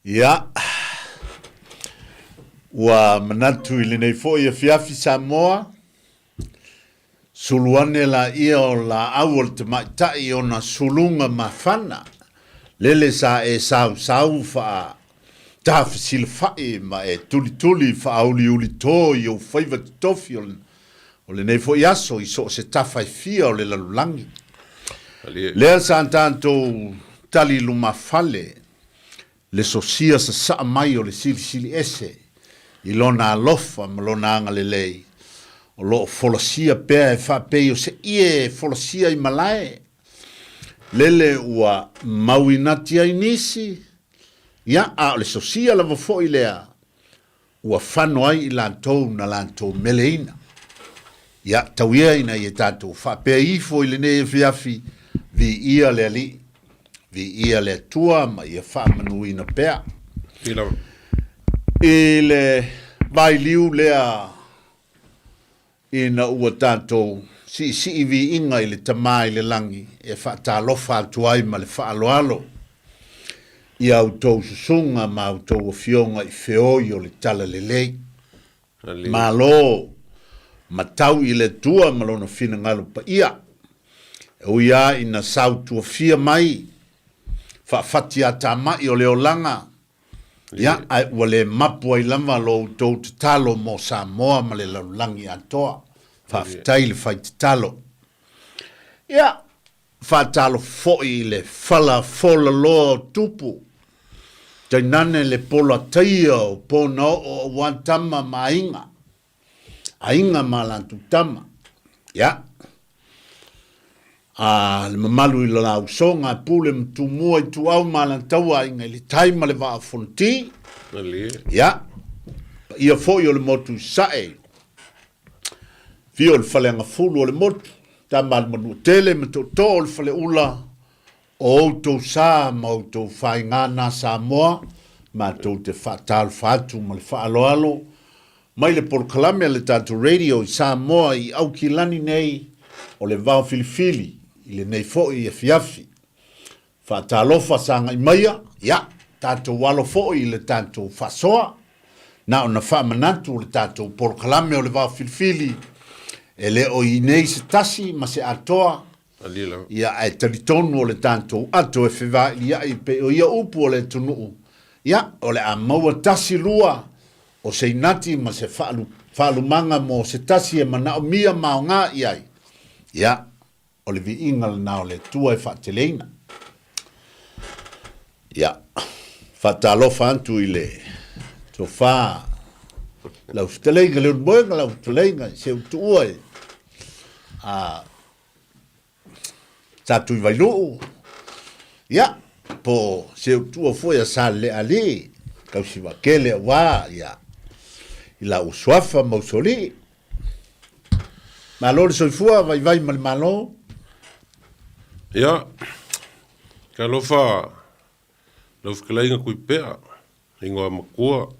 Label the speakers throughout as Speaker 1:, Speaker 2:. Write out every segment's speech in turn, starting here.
Speaker 1: Ia, ua manatu ili nei fo ia fiafi Samoa, suluane la ia o la awal te maitai o na sulunga mafana, lele sa e sau fa tafisil fai ma e tuli fa uli to i o faiva tofi o le nei fo iaso i so se tafai fia o le lalulangi. Lea sa tanto tali lumafale, le sosia sa mai o le sili ese, i lona alofa ma lona anga le lei. O lo folosia pea e fa peo se ie folosia i malae. Lele ua mauinati ai nisi, ia a le sosia lava fo i lea, ua fano ai i lantou na lantou meleina. Ia tauia ina i e tatou fa pea ifo i le ne e fiafi vi ia le ali. Vi ia le tua ma ia fa manuina pea. I le vai liu lea ina ua tātou si i vi inga i le tamai le langi e fa tā lofa atuai ma le fa aloalo. I au tau susunga ma au tau fionga i feoi o le tala le lei. Ma lo ma tau i le tua ma lona fina ngalu pa ia. E uia ina sau tua fia mai fa fatia tamai o leo langa. Ya ai wale mapua i lama lo tau te talo mo Samoa ma le laulangi atoa. Fa fitai le fai te talo. Ya fa talo foi le fala fola loa tupu. Tainane le pola taia o pona o wantama ma inga. Ainga ma lantu tama. Ya. Le mamalu i la usonga pule mtumua i tu au malantaua inga i le taima le waa fonti. Ya. Ia foi o le motu sae. Fio le fale fulu o le motu. Tama le manu tele me to o le fale ula. O auto sa ma auto fai ngana Samoa. Ma to te fatal fatu ma le faaloalo. Mai le porkalamea le tatu radio i Samoa i au kilani nei o le vau filifili. Ile nei fo i fiafi. Fa talofa sanga i maia, ya, tato walo fo i le tato fasoa. Na ona fa manatu le tato porkalame o le vau filifili. E le o i nei se tasi ma se atoa. Ia e taritonu o le tato ato e whiwa ia i pe o ia upu o le tunuu. Ya, o le a maua tasi lua o se inati ma se whaalu manga mo se tasi e manao mia mao ngā iai. Ya, o le vi ingal na o le tua e whaateleina. Ia, whaatalofa antu i le to wha lau whatelenga leo moenga lau whatelenga se utua e tatu i vailuu. Ia, po se utua foia sa le ali kausi wakele wa ia i la uswafa mausoli. Malo le soifua vai malo.
Speaker 2: Ia, ka lofa kalaiga kui pea, ingoa makua,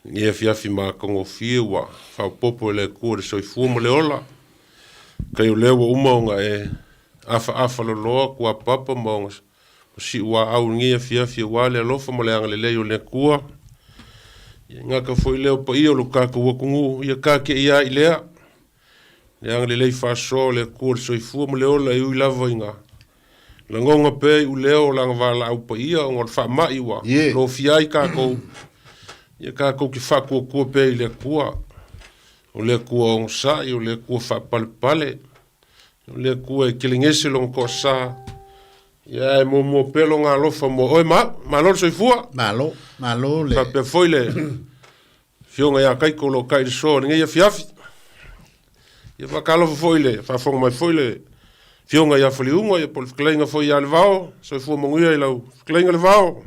Speaker 2: ngia fiafi ma kongo fia ua, whaupopo le kua le soifua mo le ola, kai o lewa umaunga e afa loloa kua papa maunga, si ua au ngia fiafi ua le alofa mo le anga le leo le kua, ngaka foi leo pa ia lo kaka wakungu, ia kake ia ilea, le anga le lei faso le kua le soifua mo le ola i ui lava inga. La ngonga pe u leo langa wala au pa ia o ngor wha mai wa. Lo fiai kako. Ia kako ki whakua kua pe i le kua. O le kua o sa i o le kua wha pale. O le kua e kilingese long ko sa. Ia e mo pelo ngā lofa mo. Oi ma lor soifua.
Speaker 1: Malo le.
Speaker 2: Ka pe foi le. Fionga ia kaiko lo kai de so. Ninga ia fiafi. Ia whakalofa foi le. Whafonga mai foi le. Fionga ia whaliunga, ia pol whakalenga fo ia le vao, so i fua monguia i lau whakalenga le vao.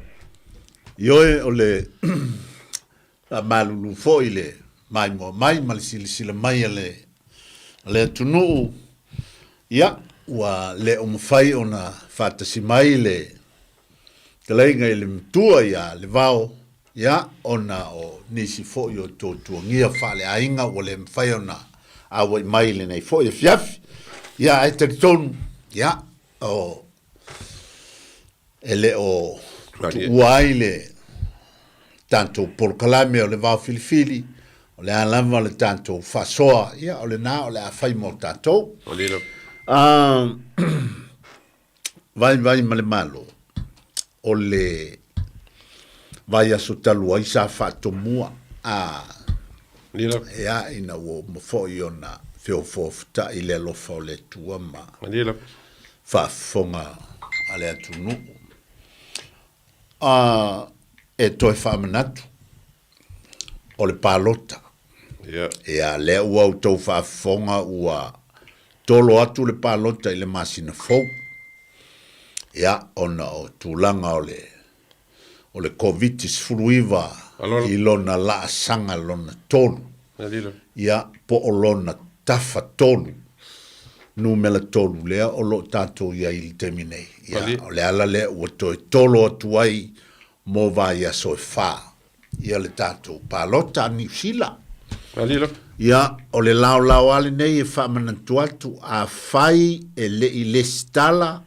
Speaker 1: Ioe o le malulu fo i le mai ma le sila mai le tunuu. Ia, ua le o mawhai o na whatasi mai le kalenga i le mtua ia le vao. Ia, o na o nisi fo i o tōtua ngia whale ainga o le mawhai o na awa i mai le nei fo i fiafi. Ia e taritonu, ia, o ele o Uai le tanto por kalame o le vau filifili, o le alama le tanto fasoa, ia o le na o le afai mo tanto. Vai ma le malo, o le vai aso talu ai sa whatomua, ia ina o mafo i ona whiofofta i le alofa o le tua ma whafonga a le atunu. E toi whamanatu o le palota. Ia le ua o tau whafonga ua tolo atu le palota i le masina fau. Ia ona o tūlanga o le COVID-19 furuiva i lona la sanga lona tolu. Ia po o lona tafa tolu. Numela tolu lea o lo tātou ia ili teminei. Ia o le ala lea ua toi tolo atu ai mo vai aso e whā. Ia le tātou palota ni usila. Ia o le lao ale nei e whamanantu atu a whai e le i le stala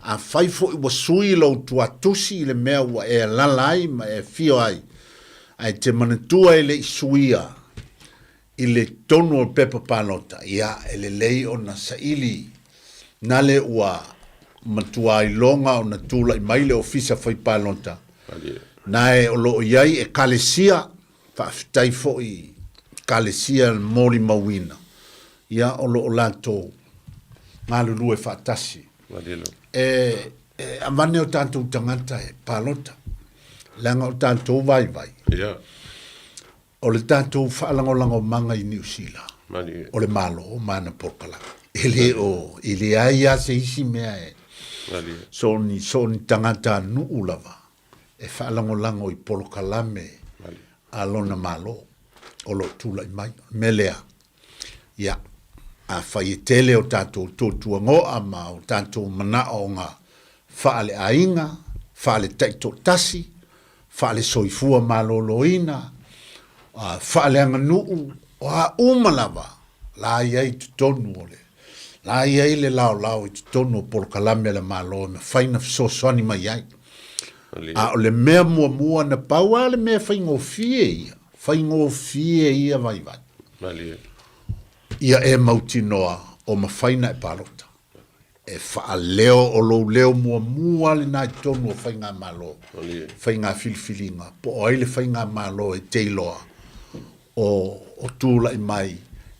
Speaker 1: a whai fo i wasui lau tuatusi i le mea ua e lalai ma e fio ai. Ai te manatua e le i suia i le tonu o pepa palota. Ia e le lei o na saili na le ua matua i longa o na tula i maile ofisa whai palota. Na e o loo iai e kalesia whaafitai fo i kalesia mori mawina. Ia o loo lato ngā lulu e whaatasi. Amane o tātou tangata e palota. Langa o tātou vai. O le tātou whaalangolango manga i New Zealand. O le malo o mana porkala. Ele ai a se isi mea e. So ni tangata nuu lava. E whaalangolango i porkalame a lona malo. O lo tula i mai. Melea. Ia. A whai e tele o tātou tōtua ngoa ma o tātou mana o ngā whaale ainga, whaale taito tasi, whaale soifua maloloina, whaale anga nuu, o a umalawa, la iai tutonu ole, la iai le lao i tutonu o porkalame le malo, me whaina fisosoni mai ai. A o le mea mua na paua, le mea whaingo fie ia vai. Ia e mautinoa o mawhaina e palota. E whaaleo o lo leo mua le nai tonu o whainga malo. Whainga filifilinga. Po o aile whainga malo e teiloa o tūla i mai.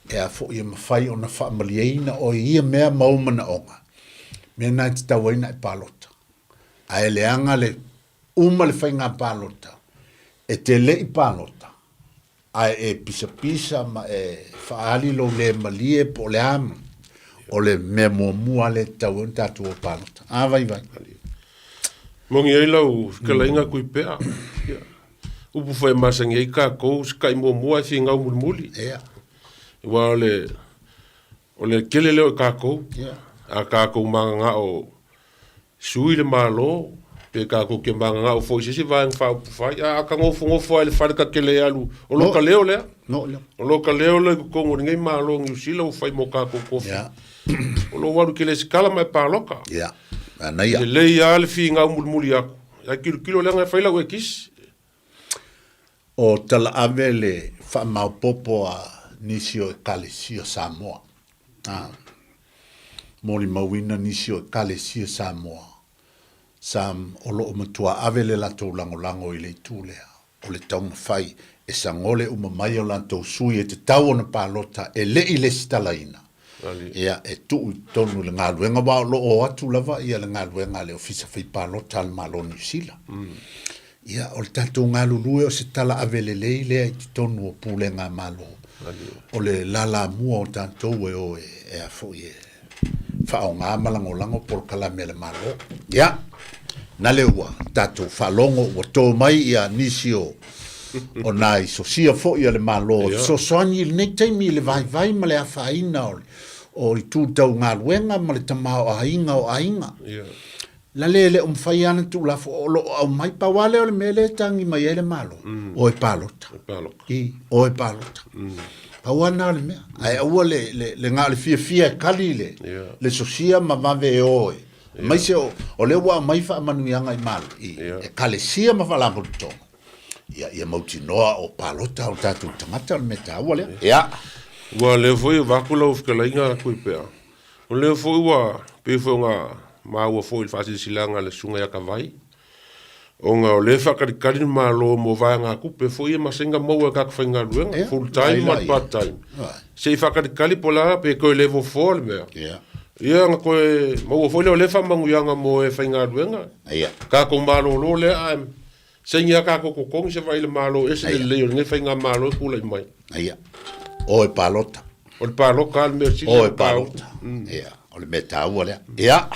Speaker 1: E a fo ia mawhai o na whaamaliaina o ia mea maumana onga. Mea nai te tawaina e palota. A e leanga le le whainga palota. E te le i palota. Ai e pisa ma e faali lo le malie po le am o le me mua le tau tatu o palota. Vai.
Speaker 2: Mongi ai lau kalainga kui pea. Upu whai masangi ai ka kou skai mua fi ngau muli. Wa o le kele leo ka kou. A ka kou manga o sui le malo. Pe ka ko ke manga o foi se vai fa a ka ngofo ele fa ka kele alu o lo ka leo le o lo ka leo le ko ngai malo ngi usila o fai mo ka ko o lo waru kele skala mai pa loka ana ia le ia le fi nga mulmuli aku ya kilo le ngai faila we kis
Speaker 1: o tala avele fa ma popo a nisio kalesio Samoa moli mawina nisio kalesio Samoa Sam o loo matua avele la tau lango i le tūlea. O le tau mawhai e sangole umamai o la tau sui e te tau ona palota e le i le stalaina. Ia e tuu tonu le ngā luenga wa o loo atu lava ia le ngā luenga le ofisa whai palota al malo New Zealand. Ia o le tātou ngā lulue o se tala avele lei lea i te tonu o pūle ngā malo. O le lala mua o tātou e a fo i whao ngā malangolango por kalame le malo. Ia. Na le ua, tātou whalongo ua tō mai ia nisio o nai so sia fo ia le malo. So soani il nei taimi le vai ma le awhaina o i tūtau ngā ruenga ma le tamao a inga. La le umwhai ana tu la fo o mai pawale o le mele tangi mai ele malo. O e palota. O e palota. Pawana le mea. Ai aua le ngā le fia kali le. Le so sia ma vave oe. mai se o le wa mai fa manuianga I mal e kalesia ma fala mo to ia mautinoa o palota o tatu tangata me ta wale ia
Speaker 2: wa le foi va ko lo fka lainga ku pe o le foi wa pe foi nga ma wa foi fa silanga le sunga ya kavai o nga o le fa kali ma lo mo va nga ku pe foi ma senga mo ka ka finga luenga full time ma part time se fa kali pola pe ko le vo fol me ia nga ko mo foi le fa mangu nga mo e finga luenga
Speaker 1: ia
Speaker 2: ka ko ma lo le am senga ka ko kong se vai le malo ese le le finga malo ku le mai
Speaker 1: ia o e palota
Speaker 2: o le palota al merci
Speaker 1: o e palota ia o le meta wale ia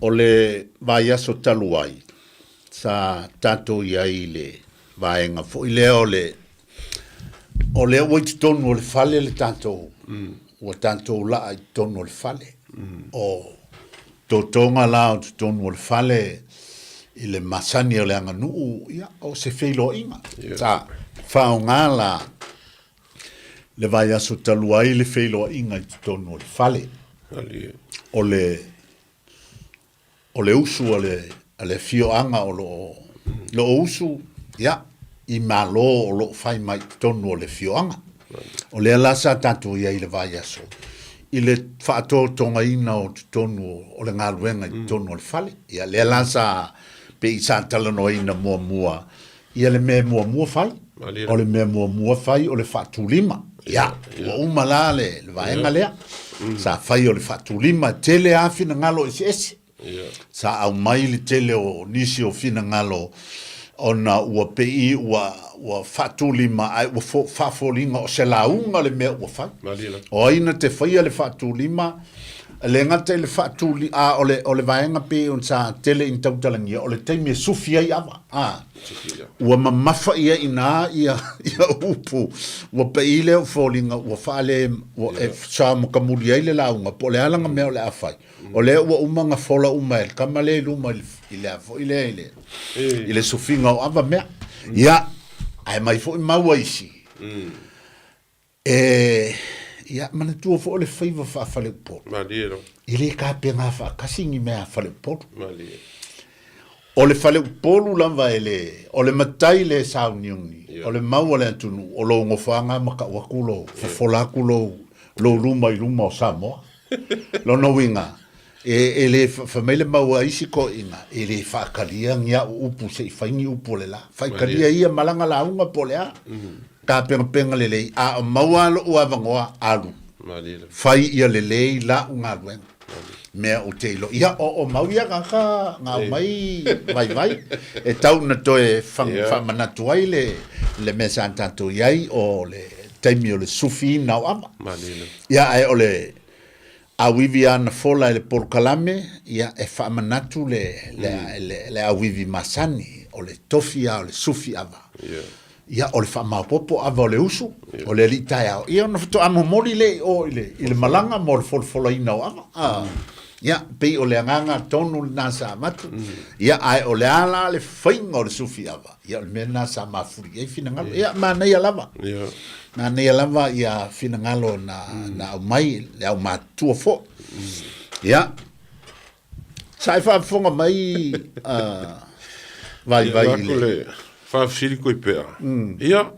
Speaker 1: o le vai aso taluai sa tato ia le vaenga fo ile o le wait ton o le fale le tato o tato la ton o le fale o totonga la o ton o le fale ile masani o le anga nuu ia o se feilo inga sa faungala le vai aso taluai le feilo inga ton o le fale o le usu o le fioanga o lo usu ia I malo o lo fai mai tonu o le fioanga o le alasa tatu ia I le vai aso I le whaato tonga ina o tonu o le ngaluenga I tonu o le fale ia le alasa pe I sa talano ina mua ia le mea mua fai o le mea mua fai o le whaatulima ia o umala le vaenga lea sa fai o le whaatulima tele a fina ngalo ese sa au mai le tele o nisi o fina ngalo ona ua pei ua whaatulima ai ua whaafolinga o se launga le mea ua fai o aina te whaia le whaatulima le ngata le whaatuli o le vaenga pe on sa tele in tautalangia o le teime sufi ai ava ua mamafa ia ina ia upu ua pei le o folinga ua whaale sa makamuli ai le launga po le alanga mea o le afai o le ua umanga fola uma el kamale luma ile sufinga o ava mea ia ai mai fo maua isi ia mana tua fo le faiva fa fale po ile ka penga fa kasingi mea fale po o le fale polu lava ele o le matai le sauniuni o le maua le atunu o lo ngofanga maka wakulo fola kulo lo luma I luma o Samoa lo no winga ele famele maua isi ko inga ele whaakalia ngia upu se I whaingi upu le la whaikalia ia malanga la unga po lea ka penga lelei a maua lo ua vangoa alu whai ia lelei la unga luenga mea o te ilo ia o mau ia kaka ngā mai vai e tau na toe whamanatu ai le mesa antanto iai o le taimi o le sufi nau ama ia ai o le awivi ana fola le porkalame ia e whaamanatu le awivi masani o le tofia o le sufi ava ia o le whaamapopo ava o le usu o le litai au ia ona fito amo mori le o ile malanga mo le folfola ina o ava ia pei o le anganga tonu nasa matu ia ai o le ala le whainga o le sufi ava ia o le mea nasa mafuri ia fina ngalo ia manei alava manei alava ia fina ngalo na au mai le au matua fo ia sai whaafonga mai vai
Speaker 2: ile whaafsiri koe pea ia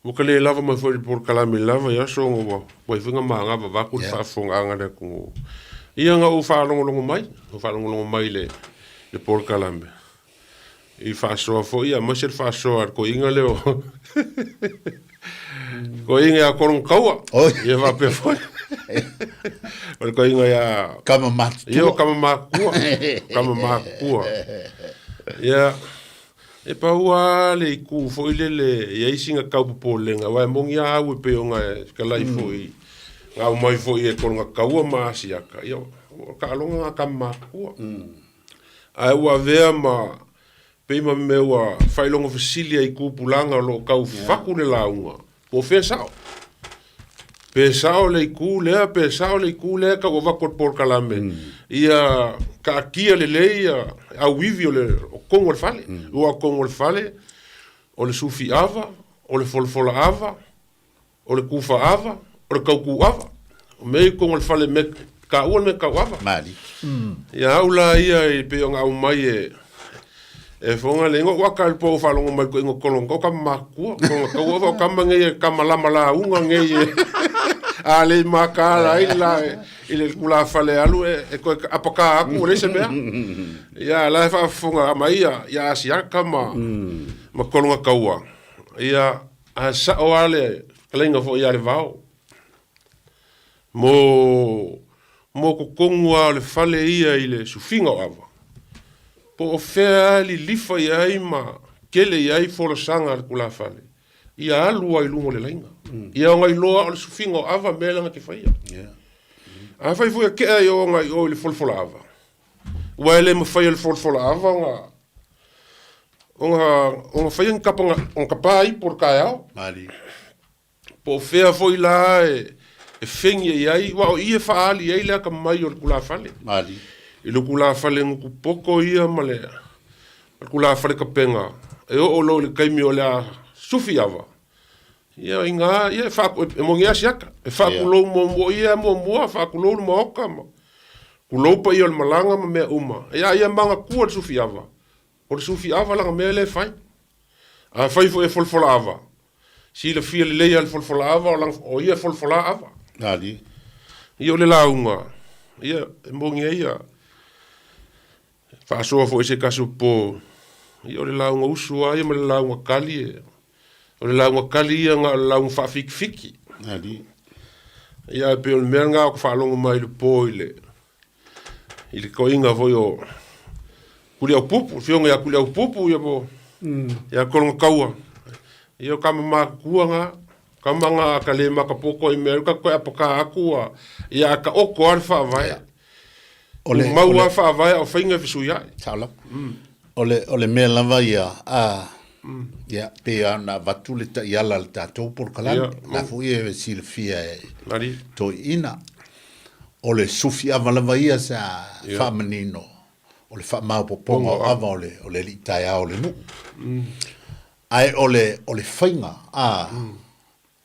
Speaker 2: muka le lava mai fwere por kalame lava ia so ngwa waifunga maanga waku whaafonga anga le kungu ia nga u whaalongolongo mai le por kalame I whaasoa fo ia masir whaasoa ko inga leo ko inga a korong kaua ia wape fo ko inga ia
Speaker 1: kama
Speaker 2: makua ia e paua le ku fo le ia isinga kaupu polenga wa mongi a u pe nga kalai fo nga mai fo e korong kaua masiaka ia ka longa kama makua ai wa vea ma peima meua failongo fasilia I kupulanga lo kau faku le launga po fesao pesao le ku ka wako por kalame ia ka kia le leia a wivio le kongo le fale ua kongo le fale o le sufi ava o le folfola ava o le kufa ava o kau kuava. Me ko ngol fale me ka ua me kauava.
Speaker 1: Mali.
Speaker 2: Ia aula ia I pe nga umai e fonga lengo waka il po falongo mai ko ngo kolong ko kam makua ko ko kam nge kam mala unga nge ale makala ila ile kula fale alu e ko apaka aku le se mea ia la fa fonga mai ia sia kama ma kolonga kaua ia a sa ole lengo fo ia le vao mo ko kongua le fale ia ile sufinga ava po fea li lifa ia ma kele ia fo sanga kula fale ia alu ai lungo le lainga ia ngai loa o sufinga ava melanga ke faia a fai fu ke ai o ngai o le folfola ava wa le mo fai le folfola ava nga fai en kapanga on kapai por kaia
Speaker 1: Mali.
Speaker 2: po fea foi la e fengi ia wa ia fa ali ia le ka mai o kula fale
Speaker 1: Mali.
Speaker 2: I lo kula fale ngu poko ia male. Kula fale ka penga. E o lo le kaimi o le sufi ava. Ia inga, ia fa e mo ngia siaka. E fa kulo mo ia mo fa kulo mo oka mo. Kulo pa ia le malanga ma mea uma. Ia manga kua sufi ava. O sufi ava langa mea le fai. A fai fo e folfola ava. Si le fia le leia le folfola ava o ia folfola ava.
Speaker 1: Mali.
Speaker 2: Ia o le launga. Ia e mo ngia ia. Fa so fo ese kaso po io le launga usu ai ma le launga kali o le launga kali nga launga fa fiki
Speaker 1: Ali
Speaker 2: ia pe o menga ko fa longa mai le po ile ko inga vo yo kulia pupu fionga ya kulia pupu ia bo ia ko kaua io kama kuanga kama nga kale maka poko I merka ko apoka akua ia ka oko alfa vai ole maua fa vai o finga fisuia
Speaker 1: sala ole me lava ia ia pe ana vatule ta yala ta to por kala la fu e silfia
Speaker 2: Mari
Speaker 1: to ina ole sufia lava ia sa fa menino ole fa ma poponga ava ole li taia ole nu ai ole finga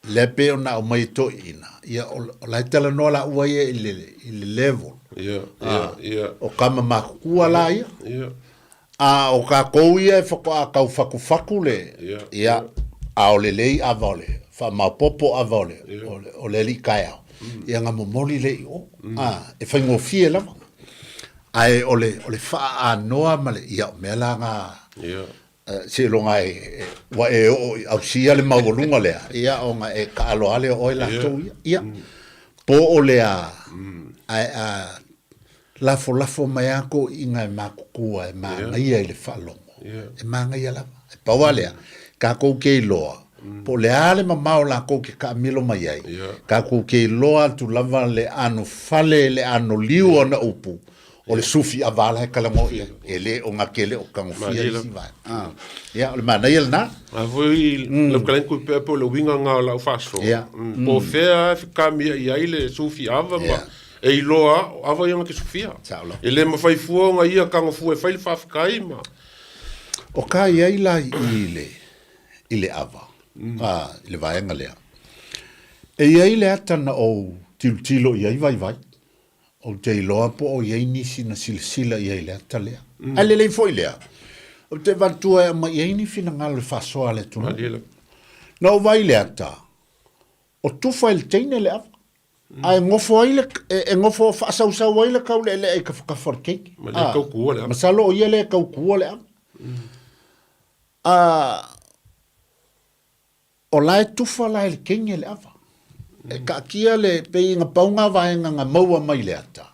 Speaker 1: le pe ona o mai to ina ia la tela no la ua ia ile level
Speaker 2: ia
Speaker 1: o kama makua la ia o ka kouia e faku le ia a o le lei a vole fa ma popo a vole o le li kaya ia nga momoli le o e fa ngofie la ai ole fa a noa male ia me la nga se longa wa e au sia le mavolunga le ia o nga e ka alo ale o la to ia po ole a lafo mai ako inga makukua e manga ia le falongo e manga ia la e pawalea ka ko ke loa po le ale mamao la ko ke ka milo mai ai ka ko ke loa tu lava le ano fale le ano liu na upu o le sufi avala e kalango e le o ngakele o kangofia si vai ia le mana ia na
Speaker 2: a voi le kalen ku pe po le winga nga la faso po fea fika mi ia ile sufi ava ma e iloa ava ia ke sufia ele ma fai fuonga ia kangofu e fai le fafikai ma
Speaker 1: o ka ia ila ile ava ile vai ngalea e ia ile atana o tilo ia vai o te iloa po o ia nisi na silsila ia ile atalea ale le foi lea o te vantua ma ia ni fina ngalo faso ale tu no vai le ata o tu fai teine le ava ai ngofo ile e ngofo fa sa ile ka le e ka forke
Speaker 2: ma le ka ku le
Speaker 1: ma salo o ia le ka ku le o lai tu fa lai kenge le ava e ka kia le pe nga paunga vai nga maua mai le ata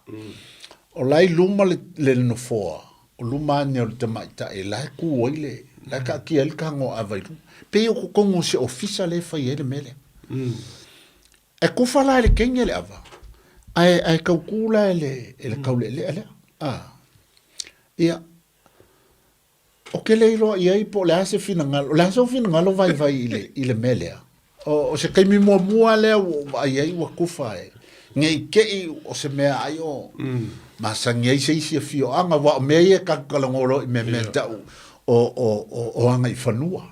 Speaker 1: o lai luma le no foa o luma ne o te mai ta e lai ku ile la ka kia le kango ava pe o kongo se ofisa le fa ile mele e ku fa lai kenge le ava ai ka kula le kaule le ia o ke le ilo ia i po le ase fina ngalo vai ile melea o se kai mi mua le ai wa kufa ngai ke o se mea ai o ma sangai se isi fio anga wa me ia ka kalangolo me ta o anga i fanua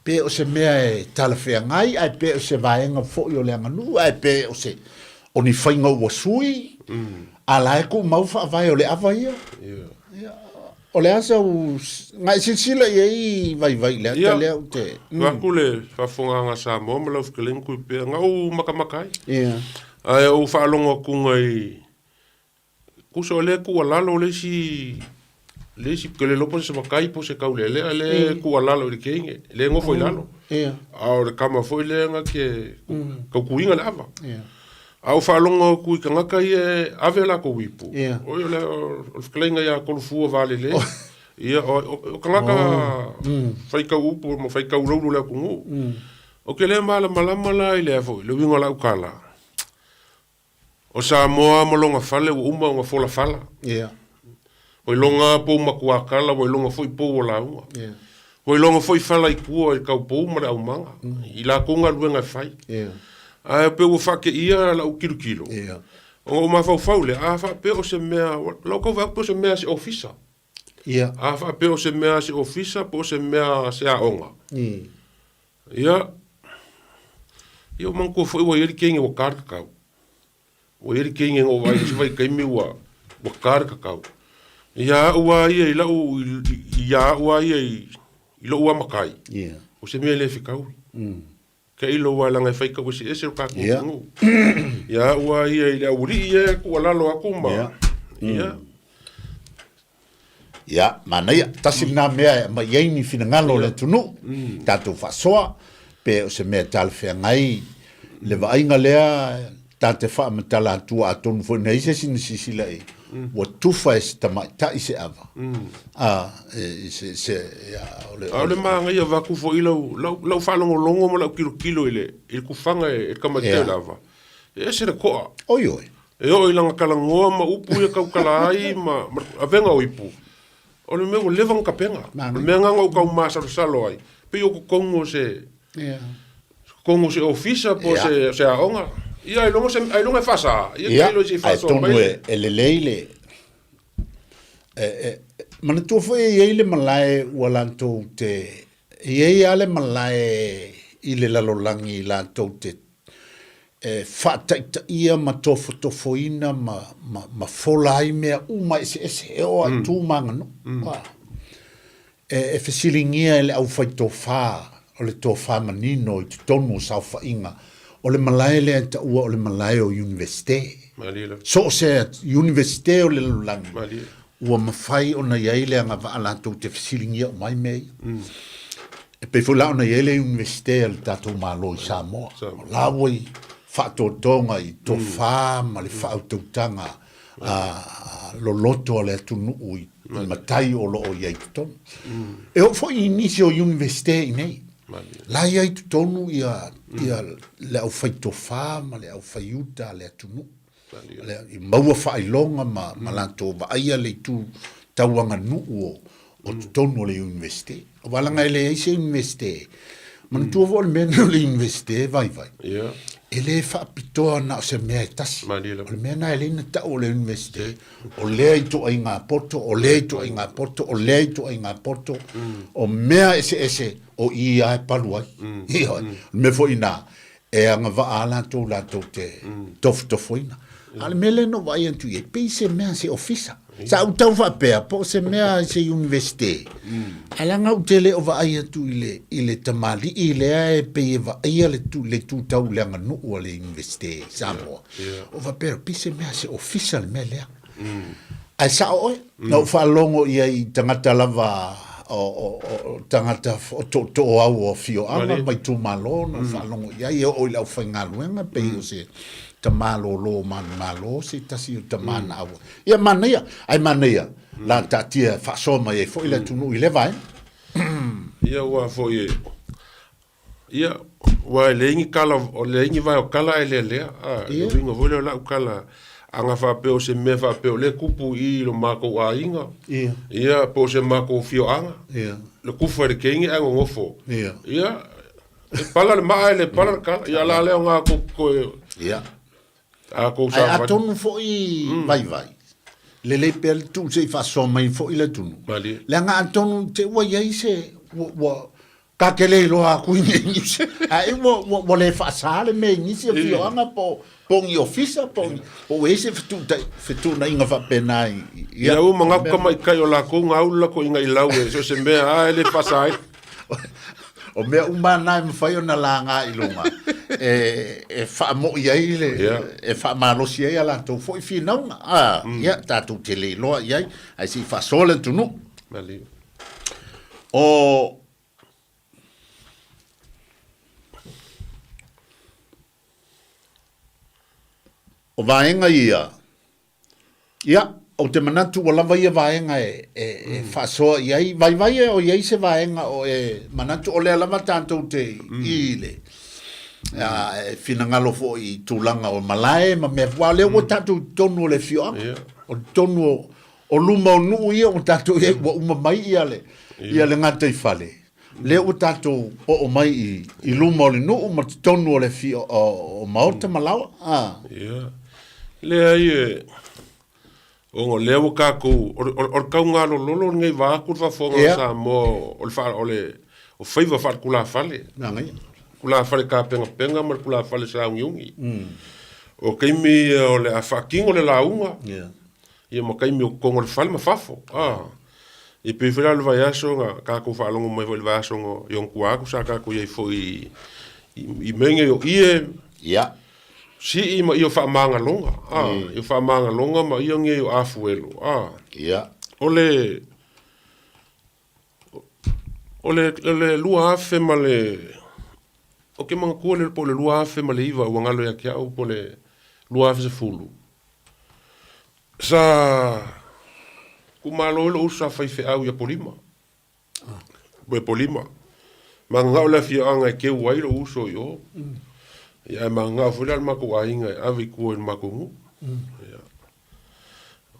Speaker 1: pe o se mea e talawhea ngai, ai pe o se vaenga fo i o le anganu, ai pe o se o ni whainga ua sui, a la e ku mau wha vai o le awa ia. O le asa u ngai silsila ia i vai le ata lea u te.
Speaker 2: Waku le whawhonganga sa mo, ma lau whikalengu kui pia, ngau makamakai. Ai o whaalonga ku ngai, kusa o le kua lalo le si kele lopo se makai po se kau le kua lalo i keinge, le ngofo i lalo. A o le kama foi le nga ke kau kuinga le awa. Au whaalonga kui ka ngaka i e awe la ko wipu. O le whikalenga ia kolufua vale le. Ia o ka ngaka whaikau upu, ma whaikau rauru le kungu. O ke le malama la i le afo, le wingo la ukala. O sa moa malonga fale o uma o fola fala. O longa po makua kala, o longa foi po o la uma. O longa foi fala i kua i kau po uma au manga. I la konga luenga fai. Ai pe o fa ke ia la o kilo. O ma fa le a fa pe o se mea, lo ko va po se mea se ofisa. A fa pe o se mea se ofisa, po se mea se a onga. Ia manko foi o iri kengi o karka. O iri kengi o vai kaimi o karka kau. Ia ua ia i lau ia ua ia i lo ua makai. O se mea le fikau. Ka ilo wa langa whaika wisi ese o kako ngu. Ia ua ia i lea uri ia kua lalo aku ma.
Speaker 1: Ia, mana ia, tasi na mea ma iaini fina ngalo le tunu. Tātou whasoa, pe o se mea talwhea ngai, le vainga lea, tāte wha amatala atua atonu fo nei se sinisisila e. Wa tufa e se tamaita i se ava.
Speaker 2: Ole maanga ia waku fo i lau whalongo longo ma lau kilo i ku whanga e kamatea lava. E se re koa.
Speaker 1: Oi oi.
Speaker 2: E o i langa kalangoa ma upu ia kau kala ai ma avenga o ipu. Ole mea o levang kapenga. Mea nganga o kau maasaro salo ai. Pe o kongo se ofisa po se aonga. Ia ai longa e fasa.
Speaker 1: Ia, ai tonu e leile. Mana tua foi e eile malae ua lantou te... E ale malae i le lalolangi i lantou te... Whaataita ia ma tofo-tofoina ma folai mea uma ese e o atu mangano. E whesilingia e le au whai tofā, o le tofā manino i te tonu o sau whainga. O le malae le anta ua o le malae o universite. So se universite o le lalolangi. Ua mawhai o na iaile anga wa alatou te whesilingia o mai mei. E pei la o na iaile universite le tatou malo i Samoa. Lawai whaatotonga i tō whā ma le whaatautanga lo loto o le atunu i matai o lo o iai tutonu. E o fo i nisi o universite i nei. La iai tutonu ia le au whai tō whā ma le au whai uta le atunu. I maua whailonga ma lanto wa aia le tu tauanga nuu o tutonu o le universite. O walanga ele eise universite. Mana tua vo le mena o le universite vai. E le whaapitoa na o se mea e tasi. O le mea na ele ina tau o le universite. O lea i toa i ngā poto, o lea i toa i ngā poto, o lea i toa i ngā poto. O mea ese o i ai paluai. Me fo ina e anga wa ala tō lato te tofu-tofuina. Ale mele no vai antu e pe se mea se ofisa. Sa u tau whapea po se mea se universite. Alanga u tele o vai antu i le tamali i le ae pe e vai le tu tau leanga nuu le universite Samoa. O whapea pe se mea se ofisa le mea lea. Ai sa oe, na u whalongo ia i tangata lava o tangata o to au o fio anga mai tu malo na whalongo ia i o i lau whaingaluenga pe o se tamalo lo malo se tasi tamana awa ia mania ai mania la tatia fa soma e foi la tunu ile vai
Speaker 2: ia wa foi ia wa lengi kala o lengi vai o kala ele ia vingo vole la o kala anga fa pe o se me fa pe o le kupu i lo mako ainga ia po se mako fio anga le kufu de kengi anga ngofo ia pala le mai le pala kala ia la le nga ko
Speaker 1: ia ai atonu foi vai le pel tu se fa so mai foi le tunu le nga atonu te wa ia se wa ka ke le lo a ku ni ai mo le fa sale me ni se fio anga po ngi ofisa po e se fitu na inga fa penai
Speaker 2: ia o manga ka mai kai o la ko ngaula ko inga ilau so se me a le pasai
Speaker 1: o me umana me fai ona langa ilunga fa mo ia ile fa malo si ia la to foi final ia ta tu tele lo ia ai si fa sole tu no
Speaker 2: mali
Speaker 1: o vaenga ia o te manatu o lava ia vaenga fa so ia vai o ia se vaenga o manatu o le lava tanto te ile finangalo fo i tulanga o malae ma me wale o tatu tonu le fio o tonu o luma o nu ia o tatu e o uma mai ia le ngata i fale le o tatu o mai i luma o le nu ma tonu o le fio o maota malawa
Speaker 2: le ai o le o ka ko o ka nga lo ngai va ku fa fo sa mo o fa o le o faiva fa kula fale
Speaker 1: ngai
Speaker 2: kula fale ka penga mar kula fale sa ungi o kai mi o le afa king o le launga ia mo kai mi o ko ngol fale ma fafo e pe fela le vai aso nga ka ko fa longo mo le vai aso ngo yon kwa ku sa ka ku ye fo i menge yo si ima io fa manga longa io fa manga longa ma io nge io afuelo ole lua afe ma le o ke manga kua le po le lua afe ma le iwa ua ngalo ya kia au po le lua afe se fulu sa kumalo ilo usa faife au ya polima polima ma ngao la fia anga ke uai lo uso yo ia manga fula ma ko ainga ave ko en makungu ia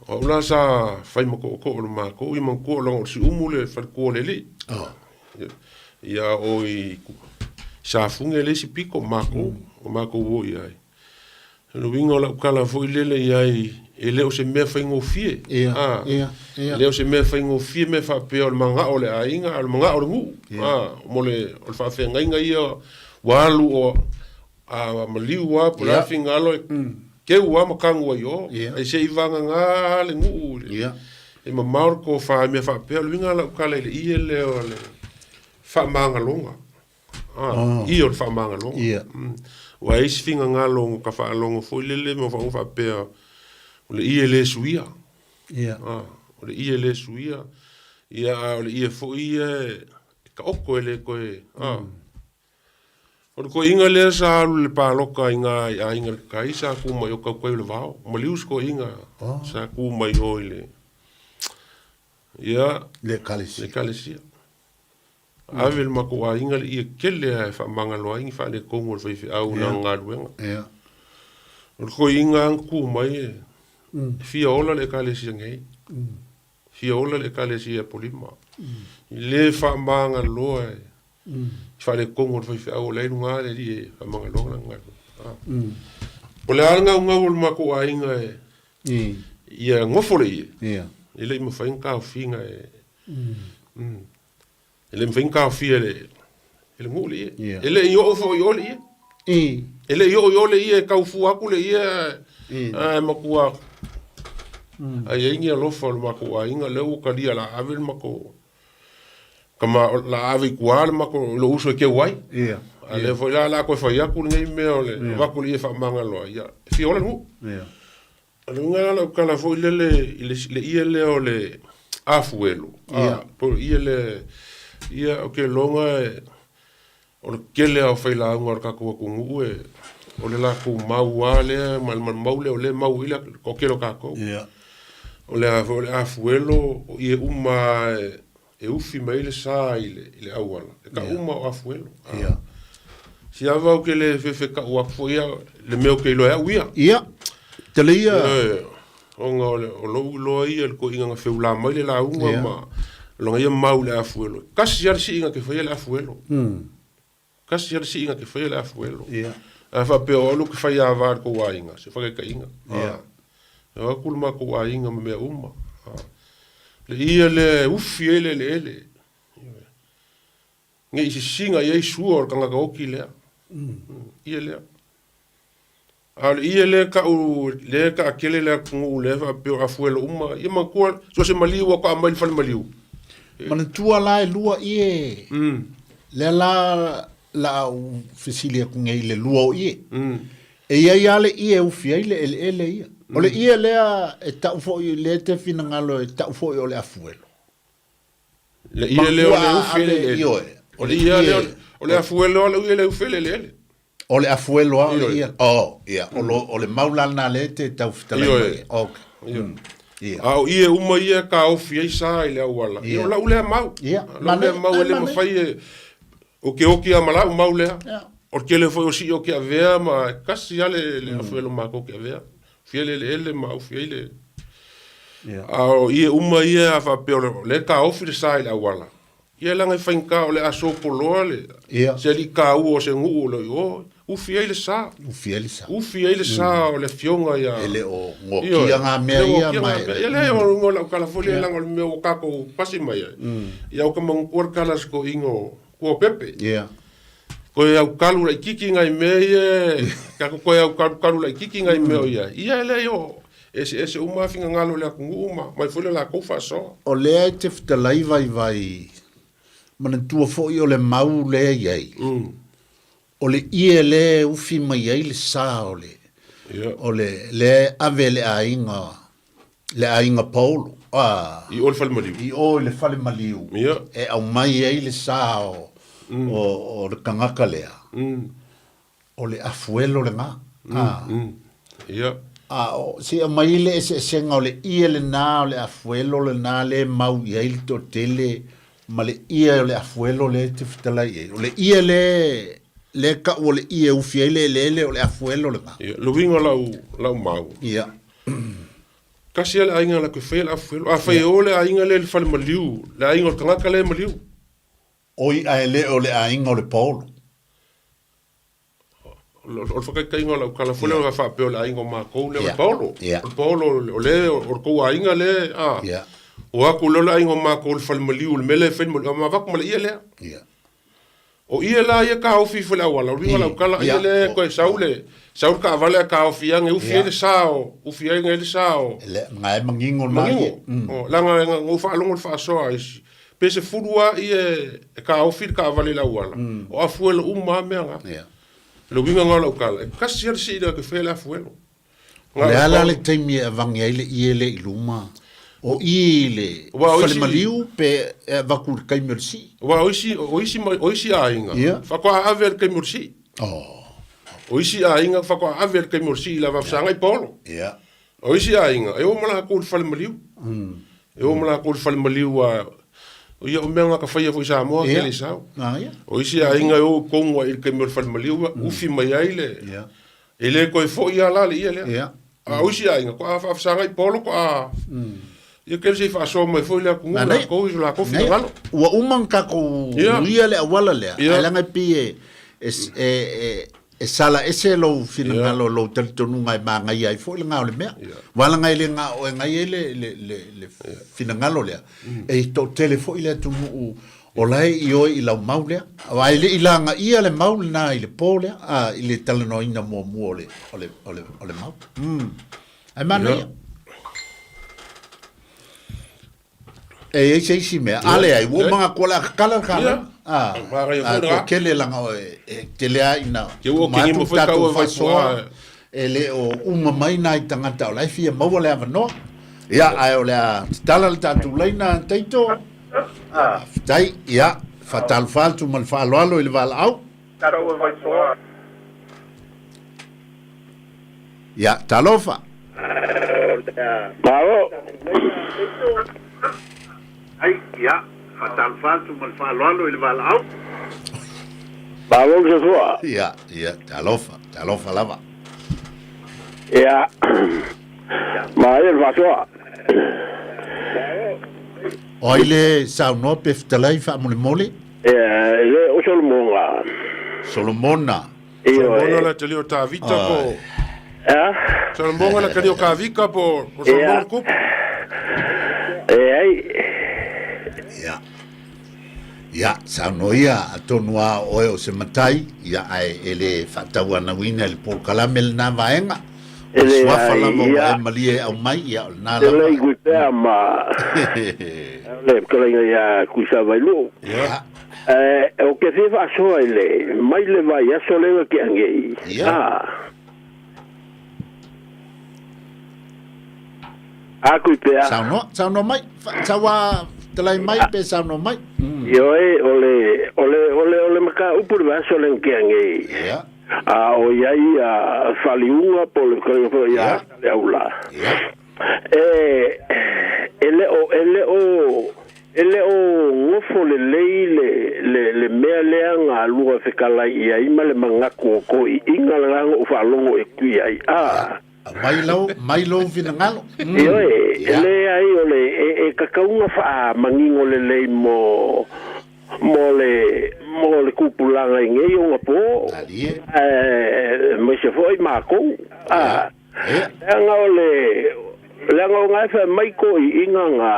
Speaker 2: ola sa fai mo ko ma ko i man ko lo si umule fa ko le ia o i sa funge le si piko ma ko wo ia no wingo la kala foi le ia e le o se me fa ngo fie le o se me fa ngo fie me fa pe o manga o le ainga o manga o ngu mo le o fa fe nga ia walu o maliu wa pula fingalo ke wa makangu yo ai se ivanga nga le ngu e ma marco fa me fa pe winga la kala le ile o le fa manga longa io fa manga longa wa is finga nga longa ka fa longa fo le mo fa pe o le ile suia o le ile suia ia o le ie fo ie ka oko ele ko o ko inga le sa le paloka inga kai sa ku mai o ka ko le vao mo lius ko inga sa ku mai o le
Speaker 1: le kalisia
Speaker 2: avel ma ko inga le kele fa manga lo inga fa le ko mo fa au na nga luenga o ko inga ku mai fi ola le kalisia ngai fi ola le kalisia polima le fa manga lo fa le kongo fa o le nga le di fa manga longa nga o le anga nga o ma ko ainga ia ngofole ele mo fa inka finga ele mo finka fi ele nguli ele yo fo yo le ele yo le ia ka fu aku le ia ma ko ai inga lo fo ma ko ainga le o ka dia la avel ma ko kama la ave kual ma ko lo uso ke wai ale foi la ko foi aku ngai me ole va ko li fa manga lo ya fi ola nu ale nga la kala foi le ile ole afuelo por ile ia o ke longa o ke le o foi la ngor ka ko ngu o le la ko mau ale mal mau le ole mau ile ko ke lo ka ko o le afuelo ie uma e ufi mai le sa ile awala ka uma o afuelo si ava o ke le fefe ka o afuia le meo ke lo ia
Speaker 1: te le ia
Speaker 2: o lo ia ko inga feula mai le la uma ma lo ia mau le afuelo kasi ar si inga ke foi le afuelo kasi ar si inga ke foi le afuelo fa pe o lo ke fai ava ko wa inga se fa ka inga o kulma ko wa inga me uma le ia le ufi ele nge isi singa ia isua o kanga oki lea. Ia lea. Ale ia lea ka u lea ka akele lea kungu lea fa peo afuelo uma. Ia makua so se maliu wako amai fale maliu.
Speaker 1: Mana tua la e lua ie. Lea la u fisilia kungei le lua o ie. E ia ale ie ufi ai le ele ia. Ole ia lea e tau foi le te fina ngalo e tau foi o le afuelo.
Speaker 2: Le ia le o le ufi le ole ia le o le afuelo le ia le ufi le le.
Speaker 1: O le afuelo o le ia. Oh, ia. O le maulana le te tau fitala. Ok.
Speaker 2: Au ia uma ia ka ufi ai sa ile wala. Ia la ule mau.
Speaker 1: Ia.
Speaker 2: La ule mau ele mafai o ke oki amala o mau le. O ke le foi o si o ke avea ma kasi ale le afuelo ma ko ke avea. Fiele ele ma fiele. Au ia uma ia fa pe le ka ofi le sai la wala. Ia langa fainka o le aso polo le. Se li ka u o se ngu lo yo. U fiele sa.
Speaker 1: U fiele sa.
Speaker 2: U fiele sa o le fionga ia.
Speaker 1: Ele o ngokia nga mea ia mai.
Speaker 2: Ia le o ngola kala foli langa o me o kako pasi mai. Ia o ka mangkuar kala sko ingo ko pepe.
Speaker 1: Ia.
Speaker 2: Ko au kalu la kiki ngai me ye ka ko au kalu la kiki ngai me ia ia le yo ese uma finga ngalo le kuma mai fole la ko fa so
Speaker 1: o le te fta lai vai mana tua fo o le mau le ye o le ie le ufi mai ai le sa o le avele ainga paulo
Speaker 2: i ol fal maliu
Speaker 1: i o le fale maliu e au mai ai le sa o le kangaka lea. O le afuelo le ngā.
Speaker 2: Ia.
Speaker 1: Si a maile ese senga o le ia le nā o le afuelo le nā le mau i aile to tele ma le ia o le afuelo le te fitala i. O le ia le ka o le ia ufi aile le o le afuelo le ngā.
Speaker 2: Ia. Luinga lau mau.
Speaker 1: Ia.
Speaker 2: Kasi ale ainga la kufe le afuelo. A fai o le ainga le fale maliu. Le ainga o kangaka le maliu.
Speaker 1: Oi ai le o le ainga o le paulo.
Speaker 2: O whakai kainga la kala fole o fa pe o le ainga o mākou le o paulo. O paulo o le o kou ainga le. O aku le ainga o mākou le falmaliu le mele fen mo ma vaku male ia le. O ia la ia ka ofi fole awala. O ringa la kala ia le koe saule. Saul ka vale ka ofi ange ufi ele sao. Ufi ange ele sao.
Speaker 1: Le ngai mangingo na.
Speaker 2: Mangingo. Langa ngo fa longo fa soa isi. Pese furua e ka ofir ka vale la wala. O afuelo uma meanga. Lo winga ngala ukala. Kasi ya si da ke fela afuelo.
Speaker 1: Le ala le taimi e vangi aile iele iluma. O iele. Fale maliu pe vakur kaimursi.
Speaker 2: Wa oisi ainga. Fakwa aver kaimursi. Oisi ainga fakwa aver kaimursi la vafsanga i polo. Oisi ainga. E o mala kul fale maliu. E o mala kul fale maliu wa o ia o mea ka whaia fo i Samoa ke le sao. O isi a inga o kongwa i ke mea whalmaliua, ufi mai aile. E le koe fo i ala le ia lea. A o isi a inga, ko a whafsanga i polo, ko a... Ia kere se i whaasoa mai fo i lea kungu, la kou i la kofi na ngalo.
Speaker 1: Ua umang kako ia lea wala lea. A langa pi e sala ese lo fina ngalo lo talitonu ngai ma ngai ai fo i ngao le mea. Wala ngai le ngao e ngai le fina ngalo lea. E to telefo i lea tumu o lai i oi i lau mau lea. Wa i la nga ia le mau na i le po lea. I le talano ina mua mua o le mau. Ai mana ia. E se isi mea. Ale ai, wo manga kola kala kala. Ko kele langa o te lea ina matu tatu whaisoa e le o uma mai na i tangata o laifi e maua lea wanoa ia ai o lea tala le tatu leina teito fitai ia whatal whaltu man whaloalo i le wala au ia talofa ai ia fatal faltu mal falolo il valao
Speaker 3: Bawong sesuatu.
Speaker 1: Iya, talofa lava.
Speaker 3: Iya. Mahir fasua.
Speaker 1: Oile sa no peftalai fa mole.
Speaker 3: Le Solomona.
Speaker 1: Solomona.
Speaker 2: Solomona la telio ta vita po. Solomona la telio ka vika po Solomona kup.
Speaker 1: Ja. ia saunoia atonua oe o se matai ia ai ele fataua na wina le polkalame le na vaenga
Speaker 3: Ele
Speaker 1: swafa la mo
Speaker 3: ia-
Speaker 1: e malie au mai ia na
Speaker 3: Ele
Speaker 1: la
Speaker 3: i kui pea ma le kalenga ia kui sa vai lu.
Speaker 1: ia
Speaker 3: O ke fe fa so ele mai le vai aso le ke angei.
Speaker 1: Ia.
Speaker 3: Kui pea.
Speaker 1: sauno mai sawa talai mai pe sauno mai
Speaker 3: Yo ole maka upur va so le ke angei.
Speaker 1: ia
Speaker 3: O iai faliunga po le kalenga ia le aula.
Speaker 1: ia
Speaker 3: Ele o ngofo le mea leanga lua whekala ia ima le mangako ko i inga langa o whalongo e kui ai.
Speaker 1: mai lo vina ngalo
Speaker 3: Ele ai ole e kakaunga wha mangingo le lei mo le kupulanga i ngei o ngapo.
Speaker 1: ali
Speaker 3: Mo se foi mako. Langa o ngai wha mai ko i inga ngā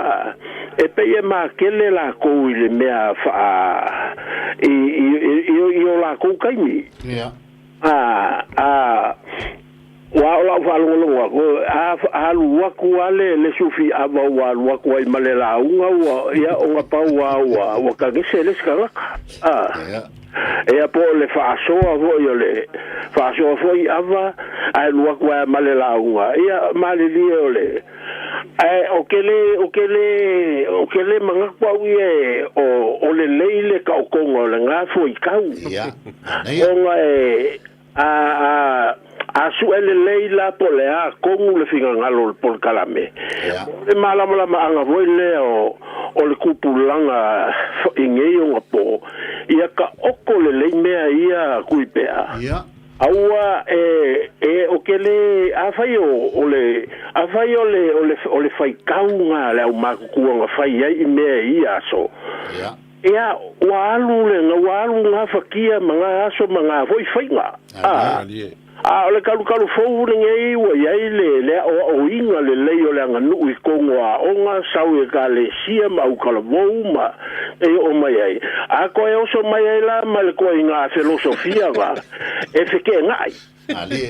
Speaker 3: e peie mā kele la kou i le mea wha i o la kou kaimi.
Speaker 1: ia
Speaker 3: Wa o la whalongolonga ko a luaku ale le sufi awa wa luaku ai male la unga ia o ngā pau wa kagese le skaraka.
Speaker 1: ia
Speaker 3: E po le faasoa vo yo le faasoa foi ava ai lua kwa male la unga ia male li ole o kele manga kwa wie o le leile ka o kongo le nga foi kau
Speaker 1: ia
Speaker 3: onga a su ele leila po le a kongu le finga ngalo por kalame
Speaker 1: ia
Speaker 3: le mala anga voi le o le kupulanga ingei o ngapo ia ka oko le leimea ia kuipea
Speaker 1: ia
Speaker 3: aua o kele afai ole fai kaunga le au makukuanga fai ai mea ia so
Speaker 1: ia
Speaker 3: ia walu nga fakia mga aso mga voi fainga
Speaker 2: Ali.
Speaker 3: ole kalu fou ngei wa yai le o inga le lei ole anga nu I kongo a onga sau e ka le sia ma u kala ma o mai ai a ko e oso mai ai la ma le ko inga filosofia ga e feke ngai
Speaker 1: ali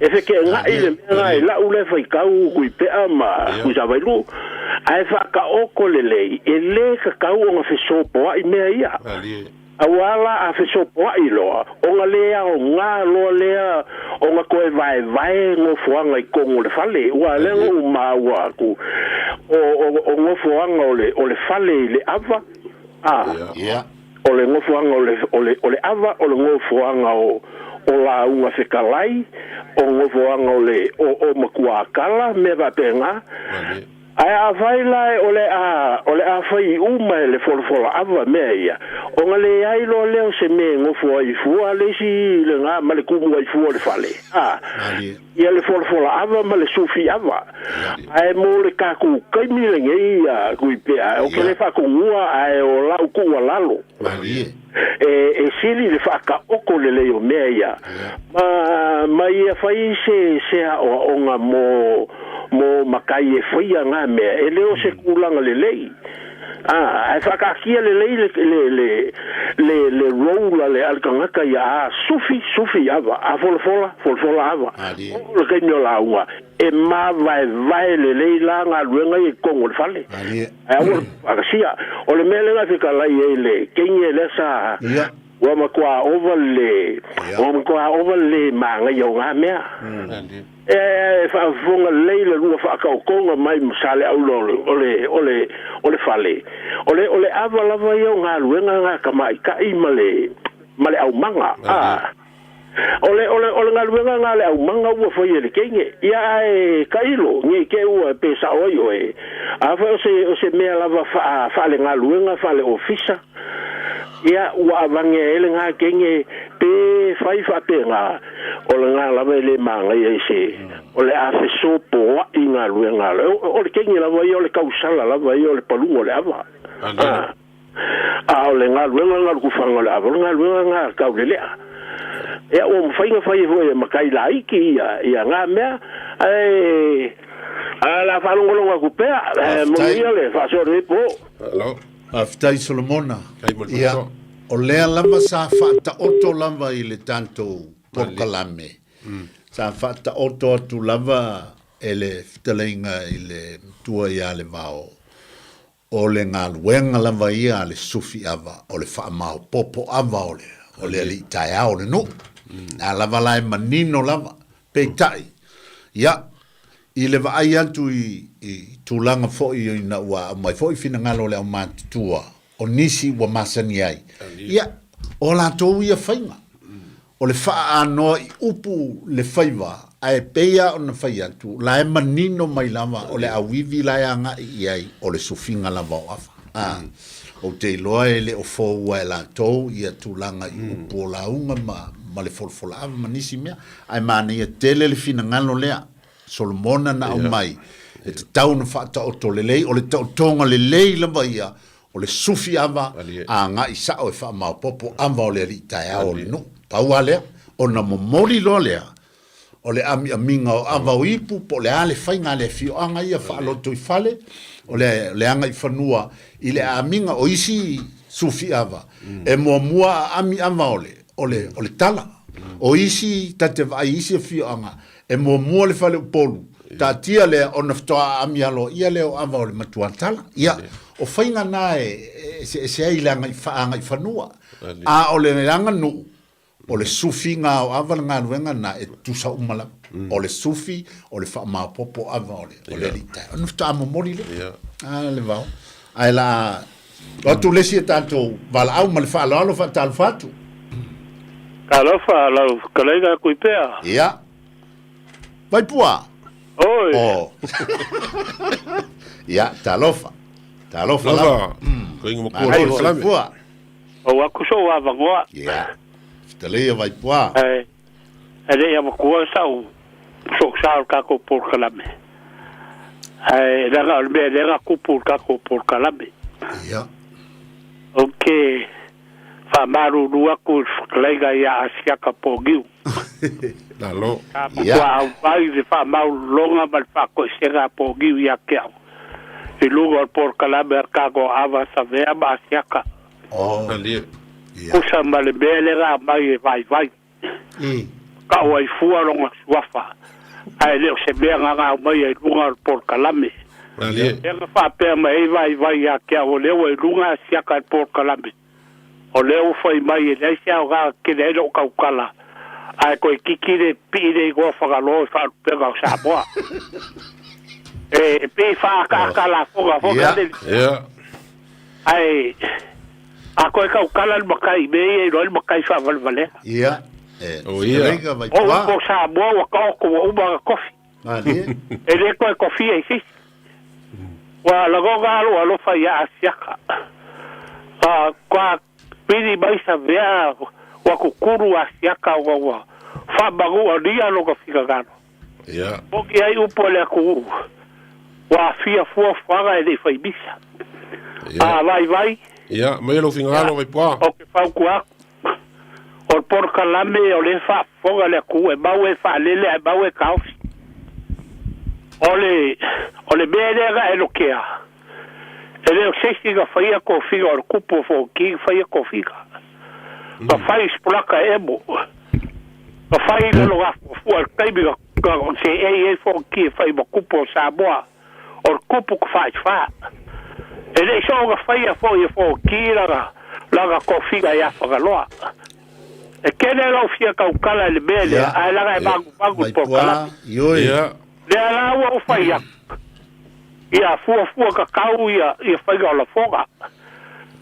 Speaker 3: e feke ngai le ngai la u le fai kau ku pe ama ku sa vai lu ai fa ka o ko le lei e le ka kau o nga fiso po ai me ia
Speaker 2: Ali.
Speaker 3: awala a fiso po ai lo o nga lea o nga lo lea o nga koe vai ngo fuanga I kongo le fale ua le o maua ku o ngo fuanga o le fale le ava
Speaker 1: ia
Speaker 3: o le ngo fuanga o le ava o le ngo fuanga o la unga fekalai o ngo fuanga o makua kala me va penga
Speaker 2: Ali.
Speaker 3: ai a vai lai ole a fai uma le folfola ava meia o ngale ai lo leo se me ngo foi fu ale si le nga male ku mo fu le fale
Speaker 1: ali
Speaker 3: ia le folfola ava male sufi ava ai mo le ka ku kai mi le ngai ku pe o ke le fa ku mua ai o la ku lalo
Speaker 1: ali
Speaker 3: e sili le fa ka o ko le leo meia ma ia fai se o nga mo makai e fia nga me e leo se kulanga le lei ai whakakia le lei le roula le alkangaka ia sufi ava a folfola ava le kainyo la ua e ma vai le lei la ngā ruenga I kongo le fale ai wakasia o le mele nga whikalai e le kenge le sa wa makua over le manga yo nga mea fa fonga leila lua fa ka konga mai msale au ole fale ole ava lava yo nga luenga nga kama ka I male au manga ole nga luenga nga le au manga ua foi le kenge ia kailo nge ke ua pesa oyo ava o se mea lava fa le nga luenga fa le ofisa ia ua avange ele nga kenge pe fai fa penga ole nga lava le manga ia se ole a se sopo I nga luenga ole kenge lava ia ole kausala lava ia ole palungo le ava ole nga luenga nga ku fanga le ava nga luenga nga kaulelea ia o mfainga fai foi makai la iki ia nga mea ai ala falongolonga ku pe mo ia le fa so repo
Speaker 2: Hello.
Speaker 1: Aftai Solomona.
Speaker 2: Kai mo le
Speaker 1: Ia.
Speaker 2: so.
Speaker 1: O lea lava sa whaata oto lava i le tanto pokalame. Sa whaata oto atu lava e le whitalenga i le tua ia le vao. O le ngā luenga lava ia le sufi ava. O le whaamau popo ava o le. O le li tai au le no. Nā lava lai manino lava. Peitai. Ia. I le vaai atu i tūlanga fo'i i na ua mai fo'i fina ngalo le au mātutua. O nisi wa masani ai. Ia, o la tōu ia whainga. O le wha anoa i upu le whaiva, a e peia o na whai atu, la e manino mai lava, o le awivi la e anga i ai, o le sufinga lava o afa. O te loa e le o fōua e la tōu, ia tūlanga i upu o la unga ma le folfola ava, ma nisi mea, ai maana ia tele le fina ngalo lea, Solomona na au mai, e te tau na whaata o to lelei, o le tau tonga lelei lava ia, o le sufi ava a nga i sao e wha mau popo ava o le ali tai ao le no. Pau a lea, o na momori lo lea, o le ami aminga o ava o ipu, po le ale whainga le fio anga ia wha aloto i fale, o le anga i whanua, i le aminga o isi sufi ava, e mua mua a ami ava o le tala, o isi tate vai isi fio anga, e mua mua le fale upolu, ta tia lea o naftoa ami alo, ia leo ava o le matua tala, ia, o whainga nā se ai langa i whaanga i whanua. A o le langa nu, o le sufi ngā o awa ngā ruenga nā e tusa umala. O le sufi, o le wha maa popo awa o le rita. O nufta ama mori le. A le vau. Ai la, o tu lesi e tātou wala au ma le wha alo wha tālu whatu.
Speaker 3: Ka lofa lau kaleiga kui pea.
Speaker 1: Ia. Vai pua.
Speaker 3: Oi.
Speaker 1: O. Ia, talofa. Talofa
Speaker 2: Lava. Ko inga makua
Speaker 1: Ai,
Speaker 2: le salame.
Speaker 1: pua.
Speaker 3: O akuso wa vangoa.
Speaker 1: Ia. Fitalea vai pua.
Speaker 3: Ele ia makua sau. So sau kako por kalame. Lega alme lega kupur kako por kalame.
Speaker 1: Ia.
Speaker 3: Okay. Fa maru lua ku kaleiga ia asiaka pogiu.
Speaker 2: Na lo.
Speaker 3: Wa vai de fa mau longa mal fa ko sega pogiu ia keo. I lugar por kalame kako ava sa vea ma asiaka.
Speaker 1: Oh.
Speaker 2: Alie.
Speaker 3: Kusa male bele ra mai vai. Ka wai fua longa suafa. Ai leo se mea nganga mai e lugar por kalame.
Speaker 2: Alie.
Speaker 3: Ega fa pe mai vai ia keo o leo e lunga asiaka por kalame. O leo fai mai e leisia o ga ke le o kaukala. Ai ko kiki de pide go fa galo fa pega o saboa. Pe fa kala foga
Speaker 2: Ia.
Speaker 3: ai a ko kaukala el makai be e ro el makai fa vale.
Speaker 1: Ia.
Speaker 2: O ia.
Speaker 1: Vai
Speaker 3: O
Speaker 1: pua.
Speaker 3: ko saboa ko uma kofi.
Speaker 1: Ali.
Speaker 3: Ele ko kofi e si. Wa la go galo lo fa ya asiaka. Kwa pidi mai sa vea wa kukuru asiaka wa fa bagu dia lo ko fika gano.
Speaker 2: Ia.
Speaker 3: Poki ai upo le ku wa fia fua faga e de fai bisa. Vai.
Speaker 2: Ia. Mai lo fingalo vai pua.
Speaker 3: O ke fau kua. O por kalame o le fa foga le ku e mau e fa lele e mau e kaufi. O le bele ga e lo kea. Ele o sesi ga fai ko figa o kupo fo ki fai ko figa. Ka fai splaka emo. Ka fai lo ga fo al kaibi ga se e fo ki fai mo kupo sa boa. O kupo ko fai fa. Ele so ga fai fo ki la ko figa ya fa loa. E kene lo fia ka ukala le bele ai la ga bagu por kala.
Speaker 2: Ia.
Speaker 3: Le ala wa fai ya. Ia fua ka kau ia fai ga la foga.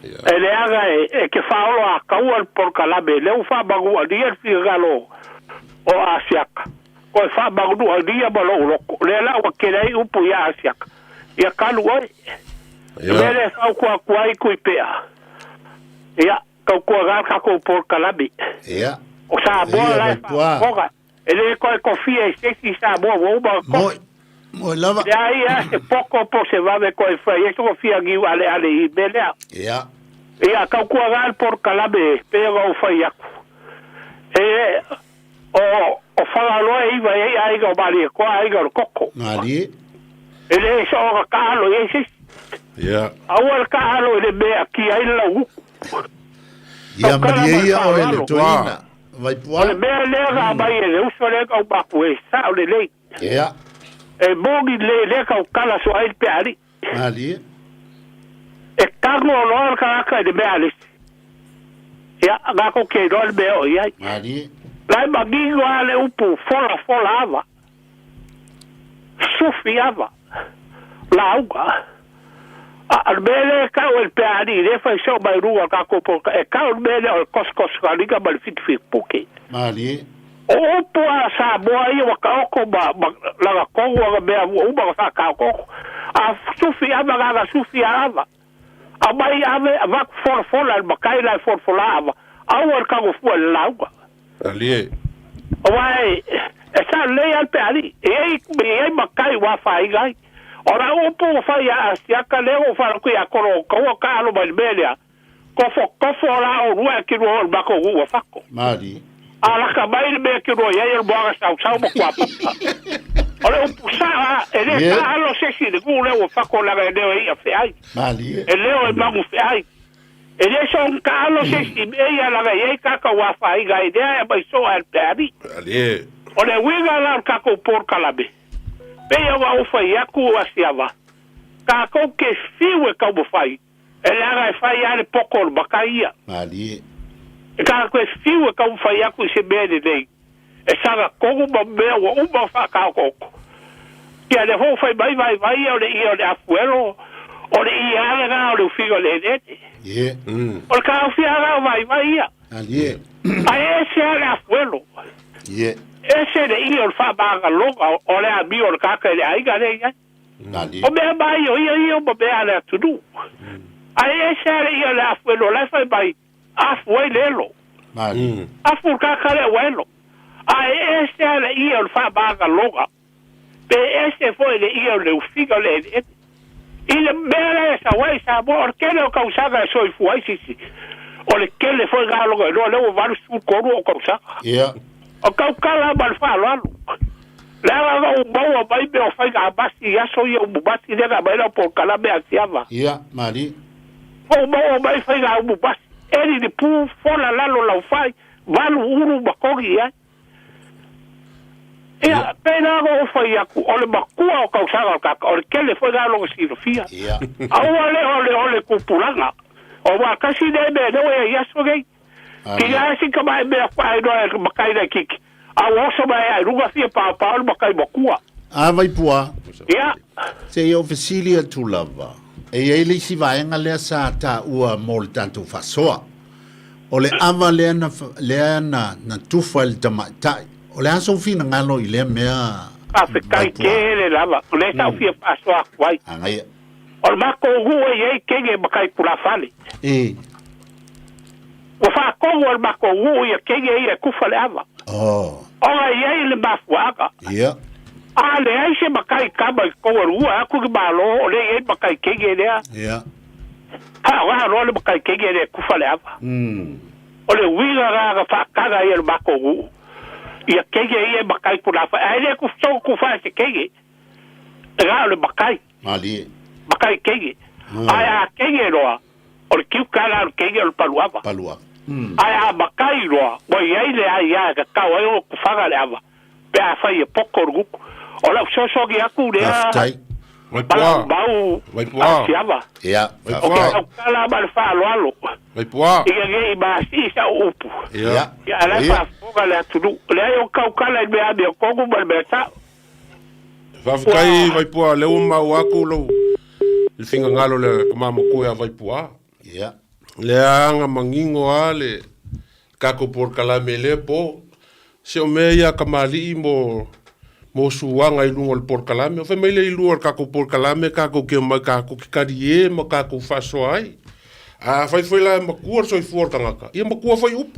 Speaker 3: Ele aga e ke faolo a kau por kalabe le fa bagu a dia fi galo o asiaka. Ko fa bagu a dia balo le la wa kelei upu ya asiaka. Ia kalu oi. Ele fa ku ai ku pea. Ia ka ga ka ko por kalabe.
Speaker 1: Ia.
Speaker 3: O sa boa la foga. Ele ko fie se sa boa wo ba ko.
Speaker 1: Moi lava.
Speaker 3: Ya se poco se va de coi fai esto confía que ale i belea.
Speaker 1: Ia.
Speaker 3: Ia ka kuagal por kalabe pero o fai aku. O fala lo i vai ai go bali ko ai go koko.
Speaker 1: Ali.
Speaker 3: Ele so ka lo ese.
Speaker 2: Ia.
Speaker 3: Aua ka alo le mea ki ai lau.
Speaker 1: Ia maria o ele toina. Vai
Speaker 3: O le
Speaker 1: pua.
Speaker 3: mea lea ka mai e le uso le kau baku e sa o le lei.
Speaker 1: Ia.
Speaker 3: E mogi le kau kala so ai pe ari.
Speaker 1: Ali.
Speaker 3: E kago o loa ka aka le mea le. Ia, ngako ke no le mea o iai.
Speaker 1: Ali.
Speaker 3: Lai magingo ale upu fola ava. Sufi ava. Lauga. Al mele kau el peari, le fai so mai rua ka kopo. E kau mele o kos ka liga mal fit puke.
Speaker 1: Ali.
Speaker 3: O upu a sa boa ia waka oko laga kongo aga mea uma ka ka koko. A sufi ava gaga sufi ava. A mai ave avak fola al makai la fola ava. Au ka go fu lauga.
Speaker 2: Ali.
Speaker 3: Wai, e sa lei al peari. E makai wa fai gai. Ora upu fai a siaka leo fa ku ya koro ko ka lo mai melia. Kofo la o rua ki ro ba ko ua fako.
Speaker 1: Mari.
Speaker 3: Ala ka mai me ki ro ya el boga sau mo kwa. Ora upu sa ele ka lo se si de ku le o fako la ga de ia fe ai.
Speaker 1: Mari.
Speaker 3: E leo e mamu fe ai. Ele son ka lo se si me ia la ga ia ka wa fai ga idea e mai so al peari.
Speaker 2: Ali.
Speaker 3: Ole wiga la ka ko por kalabe. Pea wa ufa yaku asiava. Ka ko ke fiwe ka mo fai. Ele aga fai ale pokor bakaia.
Speaker 1: Mari.
Speaker 3: Ka ko fiwe ka mo fai yaku se bene dei. E saga kogu ba mea wa uma fa ka ko. Kia le ho fai vai ole i ole afuelo. Ole i ale ga ole figo le dete.
Speaker 1: Ye.
Speaker 3: Ole ka fi aga vai ia.
Speaker 1: Ali.
Speaker 3: A ese ale afuelo.
Speaker 1: Ye.
Speaker 3: Ese de i ole fa baga loga ole a mi ole ka le ai ga le ia.
Speaker 1: Ali.
Speaker 3: O mea mai o ia mo mea le atudu. Ai e sere ia le afu elo le fai mai afu e lelo.
Speaker 1: Mari.
Speaker 3: Afu kakare welo. Ai e sere ia le fa baga loga. Pe ese foi le ia le ufiga le e. Ile mea le sa wai sa bo orkele o kausaga e soi fuai sisi. O le kele foi galo go no le o varu su koru o kausaga.
Speaker 1: Ia.
Speaker 3: O kaukala mal fa lo. Leva o bom vai be o fai ga basi ya so yo basi de ga baila por kala be asiava.
Speaker 1: Ia. Mari.
Speaker 3: O bom vai fai ga basi. Ele de pu fola la lo la fai. Valu uru bakogi ya. Ia pena go fai aku ole bakua o kausaga ka o kele foi ga lo sirofia.
Speaker 1: Ia.
Speaker 3: Ole kupulanga. O wa kasi de be no ya so gei. Ki ya si ka mai be fai do makai da kiki. A oso mai ai ruga fia pa makai bakua.
Speaker 1: A vai pua.
Speaker 3: Ia.
Speaker 1: Se yo fesilia tu lava. E ele si vai nga le sa ta ua mol tanto fasoa. Ole ava le na tufa el tamatai. Ole aso fina ngalo i le mea.
Speaker 3: A fe kai kere lava. Le sa fia paso a kwai.
Speaker 1: Angai.
Speaker 3: O mako hua ye kenge makai kula fale.
Speaker 1: E.
Speaker 3: O fa kongo o mako hua ye kenge ye kufa le ava.
Speaker 1: Oh.
Speaker 3: Oga ye le mafuaga.
Speaker 1: Ia.
Speaker 3: A le ai se makai kama kongo hua aku ki malo o le ye makai kenge lea.
Speaker 1: Ia.
Speaker 3: Ha wa lo le makai kenge le kufa le ava. O le wiga ga fa kaga ye le mako hua. Ia kenge ye makai kula fale. Ai le kufa se kenge. Ga le makai.
Speaker 1: Mali.
Speaker 3: Makai kenge. Ai a kenge loa. O le kiu kala o kenge o paluava.
Speaker 1: Palua.
Speaker 3: Ai a makai loa. Wa ia le ai a ka kau ai o kufaga le ava. Pe a fai e poko ruku. O la so ki aku le a.
Speaker 1: Aftai.
Speaker 2: Vai pua.
Speaker 3: Bau.
Speaker 2: Vai pua.
Speaker 3: Siava.
Speaker 1: Ia.
Speaker 3: O ka kala ma le fa alo.
Speaker 2: Vai pua.
Speaker 3: Ia ge ba si sa upu.
Speaker 2: Ia.
Speaker 3: Ia la fa foga le atu. Le ai o ka kala me a me ko ba me sa.
Speaker 2: Vai pua le uma waku lo. Le finga ngalo le mama ko vai pua.
Speaker 1: Ia.
Speaker 2: Le anga mangingo ale kako por kalame le po se o meia kamali mo suanga i lungo le por kalame o fe mele i luar kako por kalame kako ke mai kako ki karie ma kako faso ai a foi la makuar soi fortanga ka ia makua foi up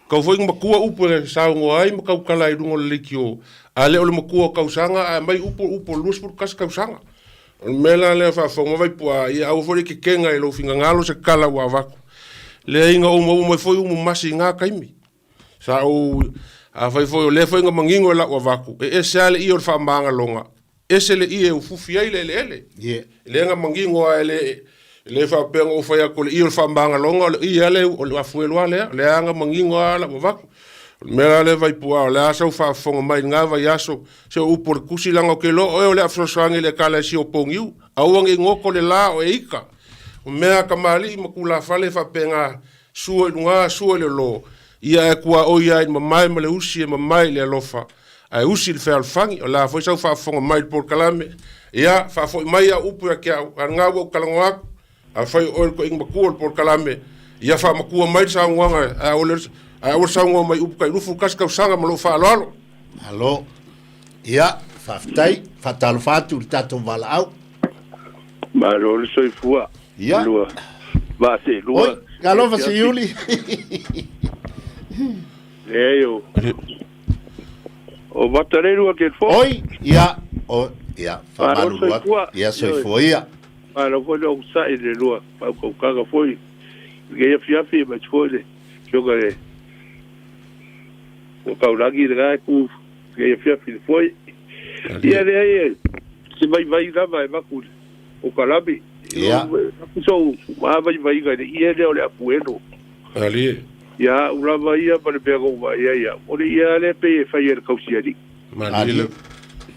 Speaker 2: ka foi makua up le saungo ai ma kau kala i lungo le likio ale o le makua kausanga a mai upo lus por kas kausanga mela le fa fonga vai pua ia au fori ke kenga e lo finga ngalo se kala wa vaku le inga o mo foi o masi nga kaimi sa o a vai foi le foi nga mangingo la wa vaku e sale i o fa manga longa ese le ie ufufi ai le le nga mangingo a le fa pengo fa ya ko le fa mbanga longa ia le o le afuelo le nga mangingo ala va mera le vai pua le aso fa fonga mai nga vai aso se u por kusilanga ke lo o le afrosangi le kala si opongiu awangi ngoko le la o eika o mea kamali makula fale fa penga suo nga suo le lo ia e kua o ia ma mai ma le usi e ma mai le alofa ai usi le fel fangi o la foi sa fa fonga mai por kalame ia fa foi mai a upu ya kia nga wo kalangoa a foi o ko ing makul por kalame ia fa makua mai sa ngwanga a o le o sa ngwa mai upu kai rufu kaska usanga ma lo fa alo
Speaker 1: alo ia fa tai fa tal fa tu tato vala au
Speaker 3: ma lo le soi fua
Speaker 1: ia
Speaker 3: lua va se lua
Speaker 1: galo va se yuli
Speaker 3: eu o batarero que fo
Speaker 1: oi ia o ia fa malu ia soi foia
Speaker 3: ma lo foi o sai de lua pa ko kaga foi que ia fiafi ma foi jogare o kaulagi de ku que ia fiafi foi ia de aí se vai dar vai makul o kalabi
Speaker 1: ia
Speaker 3: so vai ga ia de ole apuelo
Speaker 2: ali
Speaker 3: ia urava ia para pego vai ia ole ia le pe faier kausiari
Speaker 2: mali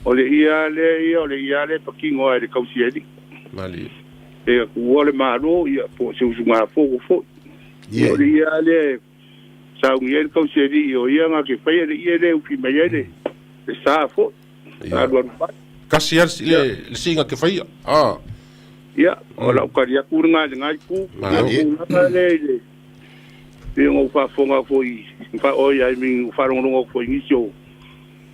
Speaker 3: ole ia le pakingo ai kausiari
Speaker 2: mali
Speaker 3: e ku ole maro ia po se usunga fogo fo ole ia le sa ngier kausiari o ia nga ke faier ia le ufi mai le sa fo
Speaker 2: kasi le singa ke faia
Speaker 3: ia ola ukaria kurunga ngai ku le Pingo fa fonga foi fa oia mi farongo foi iso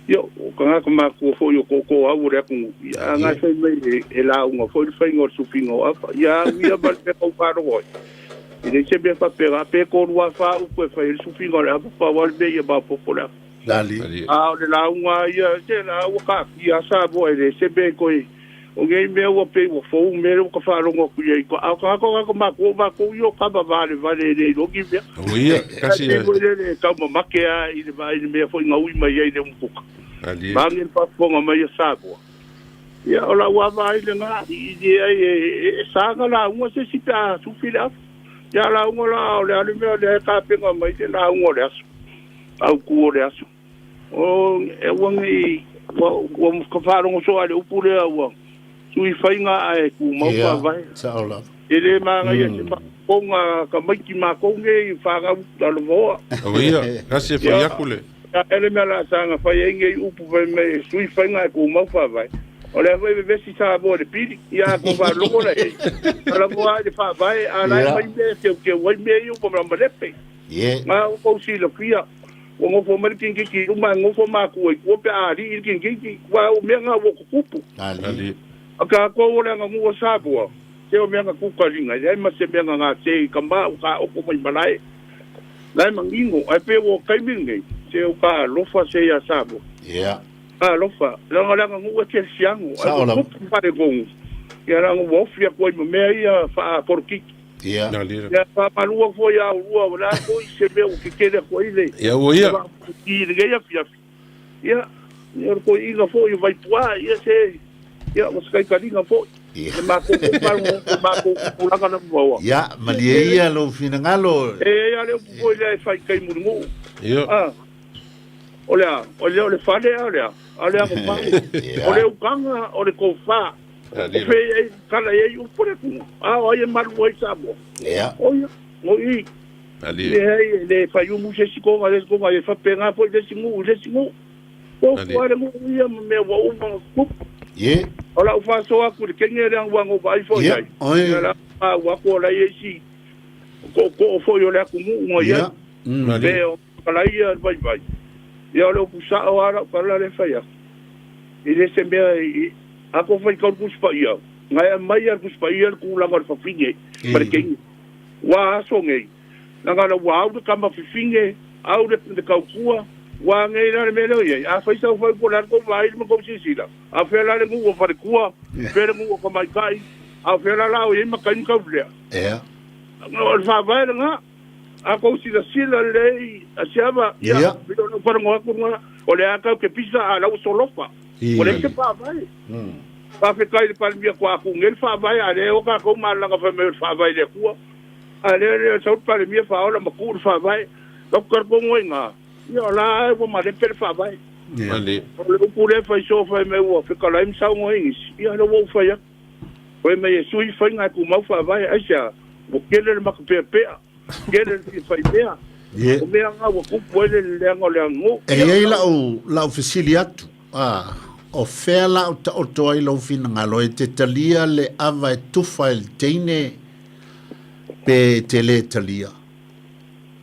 Speaker 3: yo kanga kama ko foi ko au re ku ya nga sai mai e la un foi fa ngor su pingo ya ia ba te ko faro ide se be fa pera pe ko wa fa u ko fa su pingo ra fa wal be ya ba popular
Speaker 1: dali
Speaker 3: de la un ya se la u ka ya sa bo ide se be ko o ngai me o pe o fo me o ka faro ngo ku ye ko ko ma ko yo ka ba vale le lo ki be
Speaker 2: o ia kasi
Speaker 3: le ka ma ke a i me fo ngau mai ye un pouco
Speaker 2: ali
Speaker 3: ba ngi pa fo ma ye sa bo ya ola wa vai le nga i e sa ga la un se si ta su fila ya la un la le me le ka pe ngo mai la un le aso au ku le aso o e wongi o ka faro ngo so ale upure a sui fainga ai ku mau pa vai
Speaker 1: saola
Speaker 3: ele manga ia se ponga ka mai ki ma ko nge fa ga la lo
Speaker 2: o ia kasi fa yakule
Speaker 3: ele me la sanga fa nge upu vai me sui fainga ku mau pa vai ole vai be si sa bo de pidi ia ko va lo la ala ko ai fa vai ala mai be ke wai me yu ko ma lepe ma ko si lo fia o ngo fo mer kin ki uma ngo fo ma ku ko pe ari kin ki wa o me nga wo kupu
Speaker 2: ali
Speaker 3: aka ko ole nga ngu sapo se o menga ku ka ringa ai ma se menga nga se kamba ka o ko mai malai lai mangingo ai pe wo kai mingi se o ka lofa se ya sapo lofa la nga ngu ke siango ai ku pare gong ya la ngu wo fia ko me ia fa porki
Speaker 1: ya
Speaker 3: fa malu fo ya ua la ko se me o ke ko ile
Speaker 2: ya wo ia
Speaker 3: ki de ya fia ya ko iga fo yo vai tua ya se ya o skai kalinga fo ma ko pula kana bo
Speaker 1: ya malia lo finangalo
Speaker 3: ya le fo le fai kai murmu
Speaker 2: yo
Speaker 3: ole fale ole ko pa ole ukanga ole ko fa fe kala ye u pore ku ai mal wo sabo
Speaker 1: ya
Speaker 3: o i
Speaker 2: ali
Speaker 3: le fai u mu se ko ga fa penga po le singu o fare mu ia me wo u
Speaker 1: ye
Speaker 3: ola ufa so aku ke ngere ang wango vai fo
Speaker 1: ya
Speaker 3: la wa ko la yesi ko fo yo la ku mu ya veo kala ia vai ya lo pusa ora para le faya ile se me ako foi ko puspa ia ngai mai ar puspa ia ku la ngor fa finge para que wa so ngai na ngala wa u ka ma finge au de ka ku wa ngai na me lo ye a foi so foi por ko vai mo ko si sila a fe la le ngu fa ku fe ngu ko mai kai a fe la o ye ma kan ka vle no fa vai nga a ko si da sila le a siaba ya no para ngo ku o le aka ke pisa a la so lofa
Speaker 2: I,
Speaker 4: O le
Speaker 2: ali.
Speaker 4: te pa vai. Pa fe kai le palmia kwa ku ngel fa vai ale o ka ko mala ka fa me fa vai le ku. Ale le so palmia fa ola ma ku fa vai. Ko ko ngoinga. Yo la ko ma le per fa vai.
Speaker 2: Ali.
Speaker 4: O le ku le fa so fa me wo fe ka la im sa ngoinga. Ya le wo fa ya. Ko me ye sui fa nga ku ma fa vai asia. O kele le ma pe pe. Kele le fa ia.
Speaker 1: Ye.
Speaker 4: O me nga wo ku pole le ngo le ngo.
Speaker 1: E ei lau fesili atu. O fea lau ta o toa i lau fina ngalo e te talia le ava e tufa il teine pe te le talia.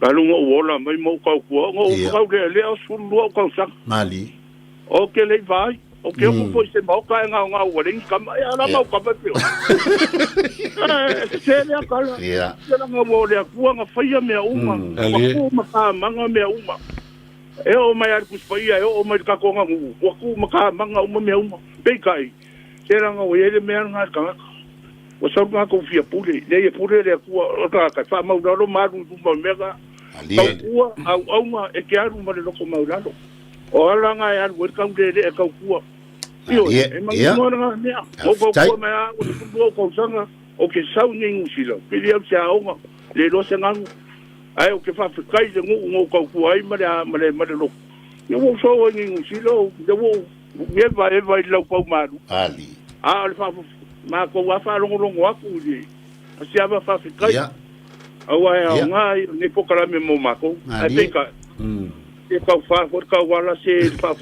Speaker 4: Kalu ngo wola mai mo ka ku ngo ka le o su lu ka sa.
Speaker 1: Mali.
Speaker 4: O ke le vai. O ke ku po se mo ka nga wo le ka ya la mo ka pa pe. Se le ka la.
Speaker 1: Yeah.
Speaker 4: Se la ngo le ku nga fa ya me uma.
Speaker 2: Ali.
Speaker 4: Ku ma ka manga me uma. E o mai ar ku spaia e o mai ka ko nga ngu. Wa ku ma ka manga uma me uma. Pe kai. Se la ngo ye le me nga ka. O sa nga ko fia pule. Le pule le ku o ka fa ma do ma du ma me ga.
Speaker 1: Ali.
Speaker 4: Kau au ma e ke aru ma le loko mauralo. O ala nga e aru e kau le e kau kua. Io, e mangi mora nga mea. O kau kua mea, o le kumbua kau sanga, o ke sau ngengu sila. Pili au se aonga, le lo se ngangu. Ai o ke whawhikai le ngu ngō kau kua ai ma le loko. Ia wo so o ngengu sila, ia wo eva i lau kau maru.
Speaker 1: Ali.
Speaker 4: A le whawhikai, ma kau a whalongorongo aku le. A se awa whawhikai.
Speaker 1: Ia.
Speaker 4: Awa e au ngā, ne pokarame mo mako. Ai peka. E kau wha, hor kau wala se wha,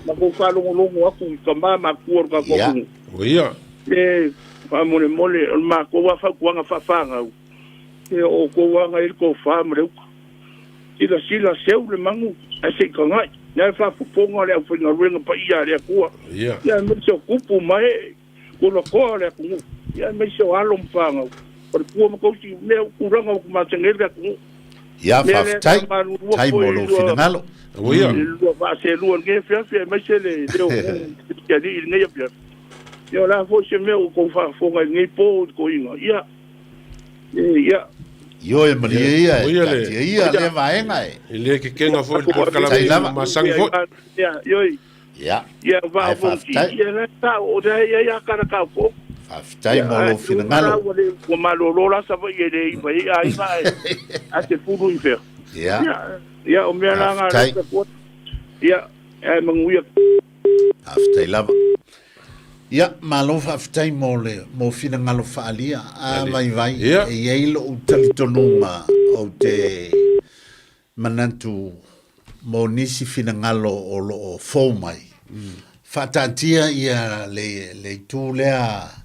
Speaker 4: ma kau wha longo aku i ka mā kuor ka kokungu.
Speaker 2: O ia.
Speaker 4: E wha mole, ma kau wha kuanga wha whanga. E o kau wanga i kau wha mreu. Sila seu le mangu, a se ka ngai. Nai wha puponga le au whinga ruenga pa ia le kua.
Speaker 2: Ia.
Speaker 4: Ia me se o kupu mai, kula koa le kungu. Ia me se o alo mwhanga. Por kua ma kau si mea kuranga o kumatengere le kungu.
Speaker 1: Ia whawhitai, tai molo fina ngalo.
Speaker 2: O ia.
Speaker 4: Lua va se lua nge fia mai se le leo ke ni nge pia. Yo la fo se me ko fa fo nge po ko inga. Ia. Ia.
Speaker 1: Yo e mali ia.
Speaker 2: Ia le.
Speaker 1: Ia le vaenga e.
Speaker 2: I le ke kenga fo por kala masangi fo.
Speaker 4: Ia, yo.
Speaker 1: Ia.
Speaker 4: Ia va fo ki. Ia la ta o da ia kana ka fo.
Speaker 1: Whawhitai molo fina ngalo.
Speaker 4: Ko malolo la sa va ye le vai ai mai. A se furu i fer.
Speaker 1: Ia.
Speaker 4: Ia o mea la ngā ia, e manguia.
Speaker 1: Whawhitai lava. Ia, malo whawhitai mo fina ngalo whaalia. A mai vai.
Speaker 2: Ia.
Speaker 1: E eilo o talitonunga o te manantu mo nisi fina ngalo o lo fōmai. Whatatia ia le tūlea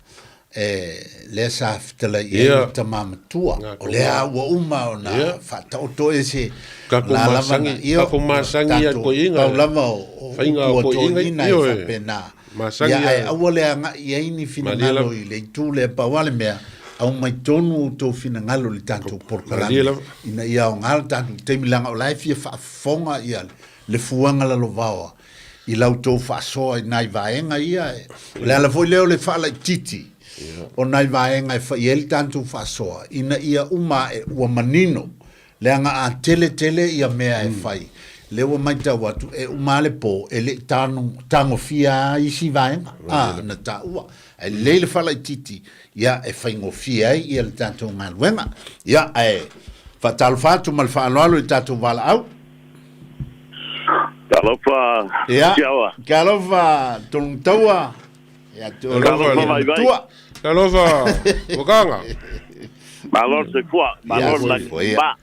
Speaker 1: le sa fitala ia tamamatua. O lea ua uma o na whataoto e se
Speaker 2: Ka ko masangi a ko inga.
Speaker 1: Paulama o to ina i whapena.
Speaker 2: Masangi
Speaker 1: ia e aua lea nga ia ini fina ngalo i le tūlea pawale mea au mai tonu tō fina ngalo li tātou porkalami. Ina ia o ngala tātou teimilanga o lai fia whaafonga ia le fuanga la lovawa. I lau tō whaasoa i nai vaenga ia. Le ala foi leo le whaala i titi. O nai vaenga e whaieli tātou whaasoa. Ina ia uma e ua manino. Le anga a tele ia mea e whai. Le ua mai tau atu e umale po e le tango fia isi vaenga. Na ta ua. E le whaala i titi. Ia e whaingo fia ia le tātou ngaluenga. Ia e whatalo whātu mal whaaloalo i tātou wala au.
Speaker 3: Kalofa.
Speaker 1: Ja,
Speaker 3: Ciao.
Speaker 1: Kalofa, tong tawa. Ja,
Speaker 2: Kalofa, wakanga.
Speaker 3: Malor se kwa, malor la ba.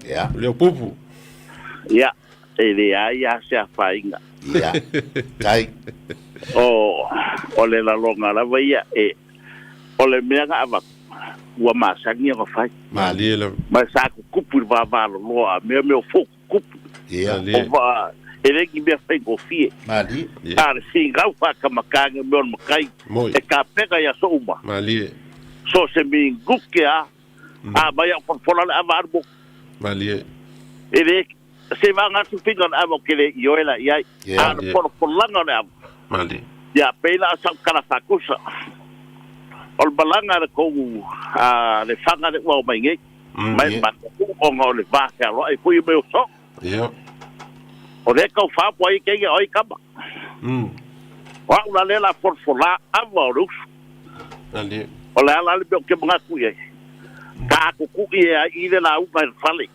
Speaker 1: Ja.
Speaker 2: Leo pupu.
Speaker 3: Ja, ele ya se fainga.
Speaker 1: Ja. Kai.
Speaker 3: O le la longa la vaia e o le mea ava ua masangi o fai.
Speaker 2: Malia.
Speaker 3: Ma sa kupu va lo a me fo kupu.
Speaker 1: Ja.
Speaker 3: Ele ki me fai go fie.
Speaker 1: Mali.
Speaker 3: Ar singa fa kamakanga me on makai. E ka pega ya so uma.
Speaker 2: Malia.
Speaker 3: So se mi nguke a vai a fola a varbo.
Speaker 2: Malia.
Speaker 3: Ele se va nga su finga a mo kele yoela ia. A por langa na.
Speaker 2: Malia.
Speaker 3: Ya pela sa kala fakusa. Ol balanga ko le fanga de wa mai ngai. Mai ma ko ngo le va ka ro ai fu me so.
Speaker 2: Ja.
Speaker 3: O le kau wha po ai kei oi kama.
Speaker 4: wa una lela forfola ava
Speaker 2: Ali.
Speaker 4: o le ala le ke mga kuye ka ku ia i le la upa fale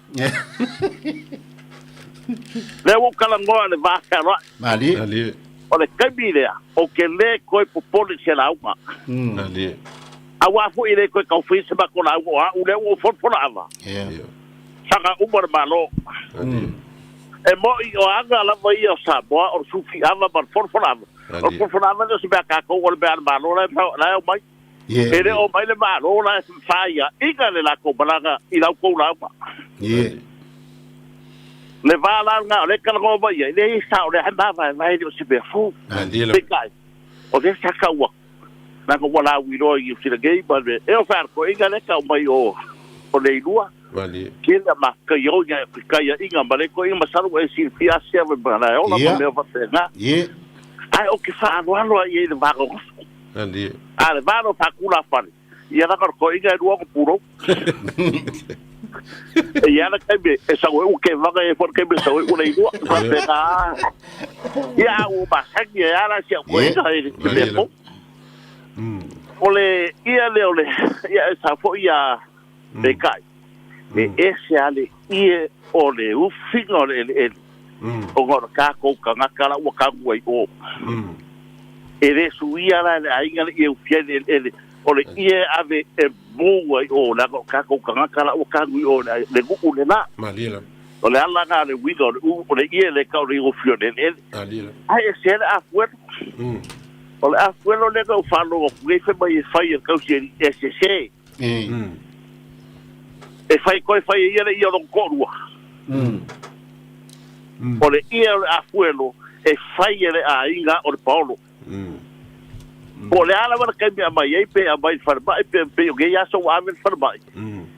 Speaker 4: le wo kala ngoa le va kala
Speaker 1: Ali.
Speaker 2: Ali.
Speaker 4: o le kabile o ke le ko popoli se la upa
Speaker 2: Ali.
Speaker 4: awa fu ile ko ka fu se ba ko la upa u le wo forfola ava saka umar malo
Speaker 2: Ali.
Speaker 4: e mo i o anga la vai o sa bo o sufi ava par forfola ava o forfola ava se ba ka ko o be malo la o mai ele o mai le malo la faia iga le la ko balaga i la ko la pa le va la nga le kala go vai le sa o le handa vai o se be fu
Speaker 2: Ali.
Speaker 4: o le sa ka wa na ko wala wi ro i se le gay ba le e o far ko iga le ka mai o le lua
Speaker 2: Ali.
Speaker 4: ke la ma ka yo ya ka ya inga ba le ko i ma saru e si fia se ba la o la me va te na ai o ke fa no ai le va go
Speaker 2: Ali.
Speaker 4: ale vano fa kula fani ia na ko inga ruo ko puro ia na kai be e sa o ke vaga e por ke be sa o le ido fa pega ia o ba sa ki ia la sia ko inga e po ole ia le ole ia sa fo ia be kai e ese ale ie ole u fingo le o ngor ka ko ka ngakala o ka ngoi o ele suia la ainga e o fiel ele ole ie ave e boa o la ka ko kala o ka ngui o le ku le na
Speaker 2: Malila.
Speaker 4: ole ala na le wigo ole ie le ka o fiel ele
Speaker 2: Malila.
Speaker 4: ai se a fuer ole a fuer le ko falo o ngai fe mai fai ka si sse e fai ko fai ie le io non corua ole ie a fuelo e fai ele a inga o Paulo o le ala wala kai mea mai ei pe a mai wharmai pe o gei aso o amen wharmai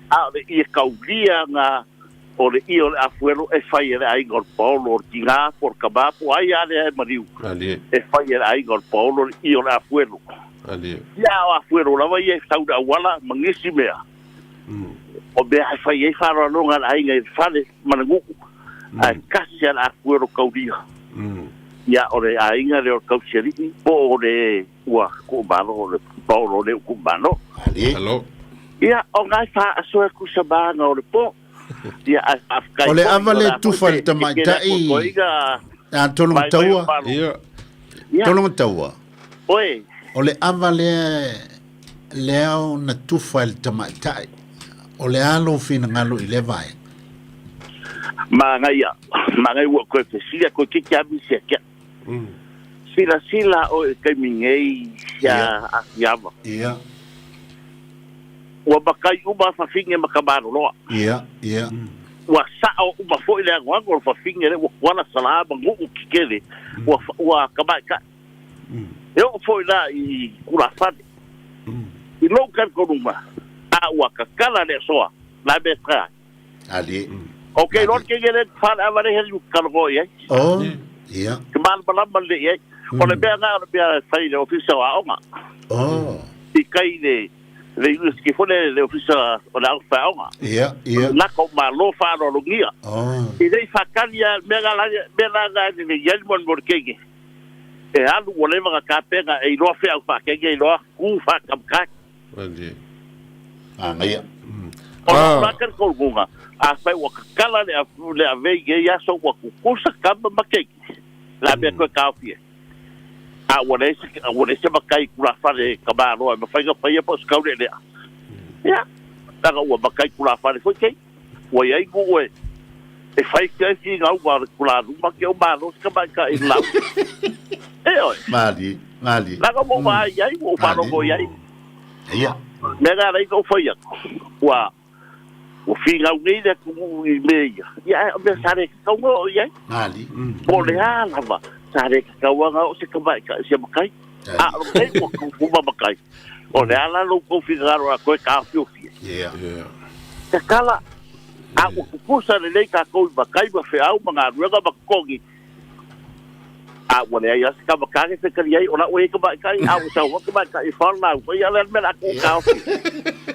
Speaker 4: a le i e kaulia ngā o le i o le afuero e whai ele ai ngor Paulo o ki ngā por kabapo ai ale ai mariu e whai ele ai ngor Paulo i o le afuero ia o afuero lawa i e saura wala mangisi mea o bea ai whai ei whara longa ai ngai whale mananguku ai kasi ala afuero kaulia ia ore ainga le o kauseri po ore ua ku balo le Paulo le ku balo
Speaker 2: Hello.
Speaker 4: ia o ngai fa aso ku sabanga ore po ia afkai
Speaker 1: ole avale tu falta mai tai a tolong taua
Speaker 2: Ia.
Speaker 1: tolong taua
Speaker 4: oi
Speaker 1: ole avale leo na tu falta mai tai ole alo fina ngalo ile vai
Speaker 4: mangai ua ko te sia ko ki kia bi sia kia sila o kai mingei ya yava
Speaker 1: ia
Speaker 4: wa bakai uba fa finge makabaro loa
Speaker 1: ia
Speaker 4: wa sa o uba fo ile ngwa ko fa finge le wa sala ba ngu kikele wa kabai ka eu fo ila i kula fa i lo kan ko numa a wa kakala le soa la betra
Speaker 1: ali
Speaker 4: okay lo ke gele fa avare helu kalgo ye
Speaker 1: oh ia
Speaker 4: kemal balambal le ye ole be nga be sai le ofisa wa onga
Speaker 1: oh
Speaker 4: i kai le us ki fole le ofisa o la fa onga
Speaker 1: ia
Speaker 4: la ko ma lo fa ro ngia
Speaker 1: oh
Speaker 4: i dei fa kalia me la ni yel mon borkege e alu ole ma ka pega e lo fa fa kege lo ku fa kam ka
Speaker 2: Ali.
Speaker 1: ia
Speaker 4: o kan ko gunga a fa wa kala le a vege ya so wa ku kusa kam ma kege la be ko ka fie a wale se makai kula fale kabaro ma fai ga fai po skaule le ya daga wa makai kula fale foi ke wa ai go we e fai ke si ga wa kula du ma ke o ba no ska ba ka in la oi
Speaker 1: mali
Speaker 4: daga mo ba ai o fa no go ai
Speaker 1: ia
Speaker 4: me ga ai go foi wa o finga o ngai ku i me ya me sare ka mo ai
Speaker 1: mali
Speaker 4: o le ala va sare ka wanga o se ka vai ka se makai a o nei ko ku makai o le ala lo ko figaro a ko ka fiu
Speaker 1: ia
Speaker 4: te kala a o ku sa le ka ko makai ba fe au manga ruga ba kogi a o le ya se ka makai se ka ai o la o e ka makai a o sa o ka makai fa na o ya le me la ku ka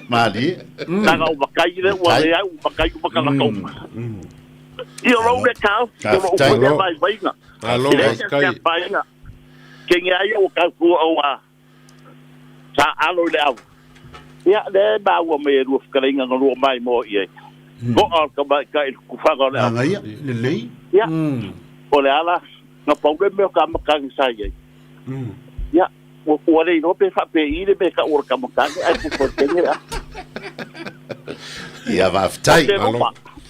Speaker 1: mali
Speaker 4: daga o makai le o le au makai ko makala ko io lo le ka o le vai vai na
Speaker 2: Alô, Askai.
Speaker 4: ke ngai o ka ku o wa sa alo le au ya le ba wa me ru ka inga no mai mo ye go al ka ba ka ku fa ga le
Speaker 1: ngai le
Speaker 4: ya o le ala na pa me ka ma ka sa ye ya o le no pe fa pe ile be ka o ka ma ka ai ku ko te ya
Speaker 1: ia va ftai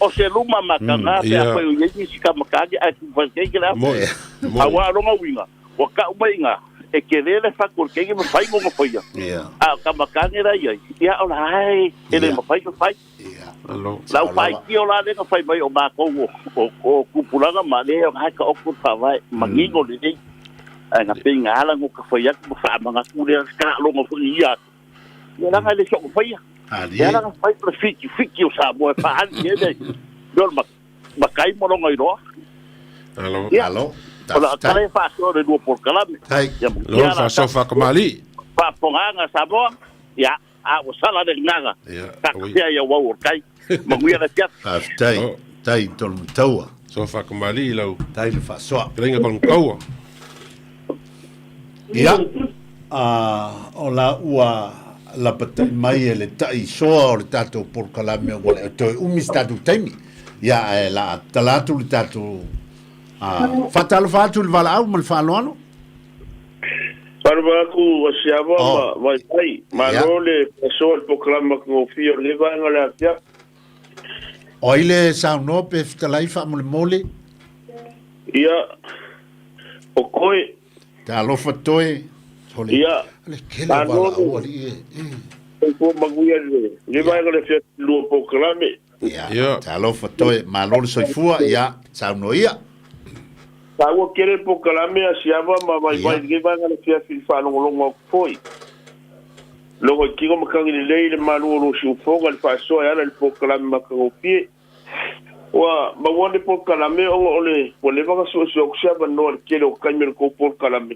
Speaker 4: o se luma makanga pe a koe ye si ka makagi a ku fa ke la a wa ronga winga o ka umainga e ke le fa ko ke me fai mo foi ya a ka makanga ra ya o lai ele mo fai
Speaker 2: ia alo
Speaker 4: la fai ki o la de ka fai mai o ma ko o ku pulanga ma le o ha ka o ku fa vai mangingo le ni nga pinga ala ngo ka fai ya mo fa manga ku le ka lo mo foi ya ya nga le so fai ya la fai pro fiki o sa mo fa an ye de dol makai mo ngo iro
Speaker 1: alo
Speaker 4: ola kale fa so de do por kalame
Speaker 2: lo fa so fa kamali
Speaker 4: fa ponganga sa bo ya a o sala de naga ta ya wa o kai mo ngia na tia
Speaker 1: tai tol taua
Speaker 2: so fa kamali lo
Speaker 1: tai le fa so
Speaker 2: krenga kon kaua
Speaker 1: ya ola ua la pata mai le tai so le tato por kalame o le to umistatu taimi ya la talatu le tato fatal fatul vala au mal falano
Speaker 4: Parvaku siapa mai mai malole so el proclama ko fio le va ngala tia
Speaker 1: oile sa no pe ftalai fa mole
Speaker 4: ia o koi
Speaker 1: ta lo fatoi
Speaker 4: ia
Speaker 1: le kele vala au ali
Speaker 4: ko maguia le va ngala fio lo proclame
Speaker 1: ia ta lo fatoi malole soifua ia sa no ia
Speaker 4: Tawo kere po kalame asiaba mai ke banga le fia fa longo foi. Logo kigo makangi le malu lo shu foga le fa so ya le po kalame makango pie. Wa ma wonde po kalame ole po le banga so xiaba no kele o kanyo ko po kalame.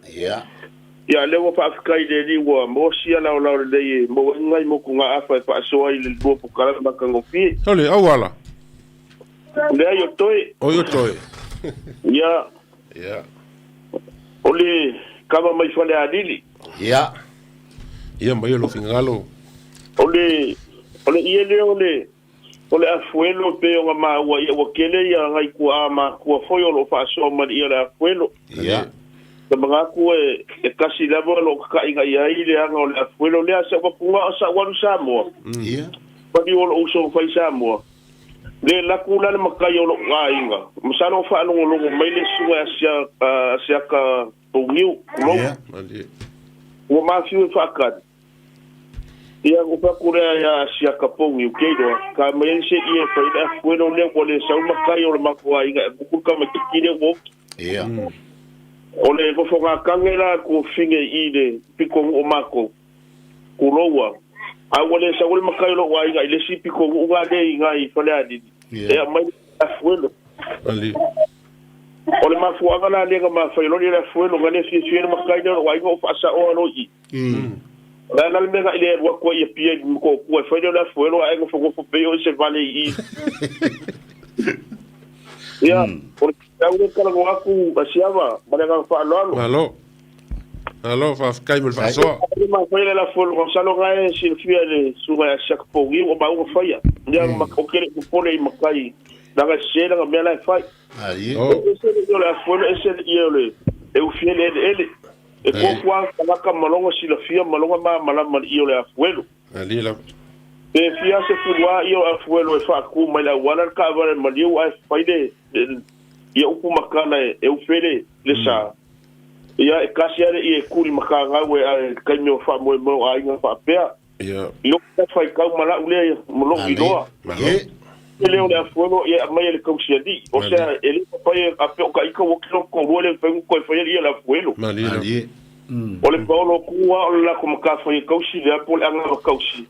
Speaker 4: Ya le wo fa kai de di wa mo sia la le mo ngai mo ku nga fa so ile po kalame makango pie.
Speaker 2: Ole awala.
Speaker 4: Le yo toi.
Speaker 2: O yo toi.
Speaker 4: Ya
Speaker 2: Ya.
Speaker 4: Ole kama mai fale adili.
Speaker 1: Ya.
Speaker 2: Ya mai lo fingalo.
Speaker 4: Ole afuelo pe o ma wa o kele ya ngai ku ama ku foi o lo fa so ma ia la afuelo.
Speaker 1: Ya.
Speaker 4: Tama ku e kasi la bo lo ka inga ia ile anga o afuelo le asa ko ku sa wa sa mo.
Speaker 1: Ya.
Speaker 4: Pa di o so fa sa mo. Le la kula le makai o lo inga masalo fa lo mai le suwa sia ka pongiu lo o ma fiu fa ka ia o pa kure ya sia ka pongiu ke do ka mai se ia fa ida fuero le ko le sa makai o makwa inga ku ka ma kire wo
Speaker 1: ia
Speaker 4: o le ko foga kangela ko finge ide piko o mako ku lowa awole sa wole makai lo wa inga ile si piko o ga de inga I fale adi e mai afuelo
Speaker 2: ali
Speaker 4: ole ma fuanga la lega ma fa lo le afuelo ngale si makai lo wa inga fa sa o no I la la mega ile wa ko ye pie ko ko fa lo afuelo ai ko fo pe o se vale I ya por ya uno kala ko aku asiaba bana fa lo
Speaker 2: Alo, fa kai mel fa so.
Speaker 4: Ma foi la fol Gonzalo Gae si fia le suba chaque pogi o ba o faia. Ya ma o kele ko pole I makai. Daga sela ga mela fai.
Speaker 1: Ali.
Speaker 4: Ese le la fol ese le eu fiel ele. E ko kwa ka malongo si la fia malongo ma malama I le afuelo.
Speaker 2: Ali la.
Speaker 4: E fia se fuwa I o afuelo e fa ku mai la wala ka va ma liu ai fai de ia upu makana eu fele le sa. Ia e kasi are I e kuri makanga we a kanyo fa mo a inga fa pea.
Speaker 2: Ia.
Speaker 4: Io ka fai ka mala ule mo lo idoa. Ele o afuelo ia mai ele kausia di. O sea, ele fai a pe ka iko wo kilo ko wole fa ko fai ia la afuelo.
Speaker 2: Ali.
Speaker 4: Ole paulo kuwa o la ko ka fai kausi le pole anga kausi.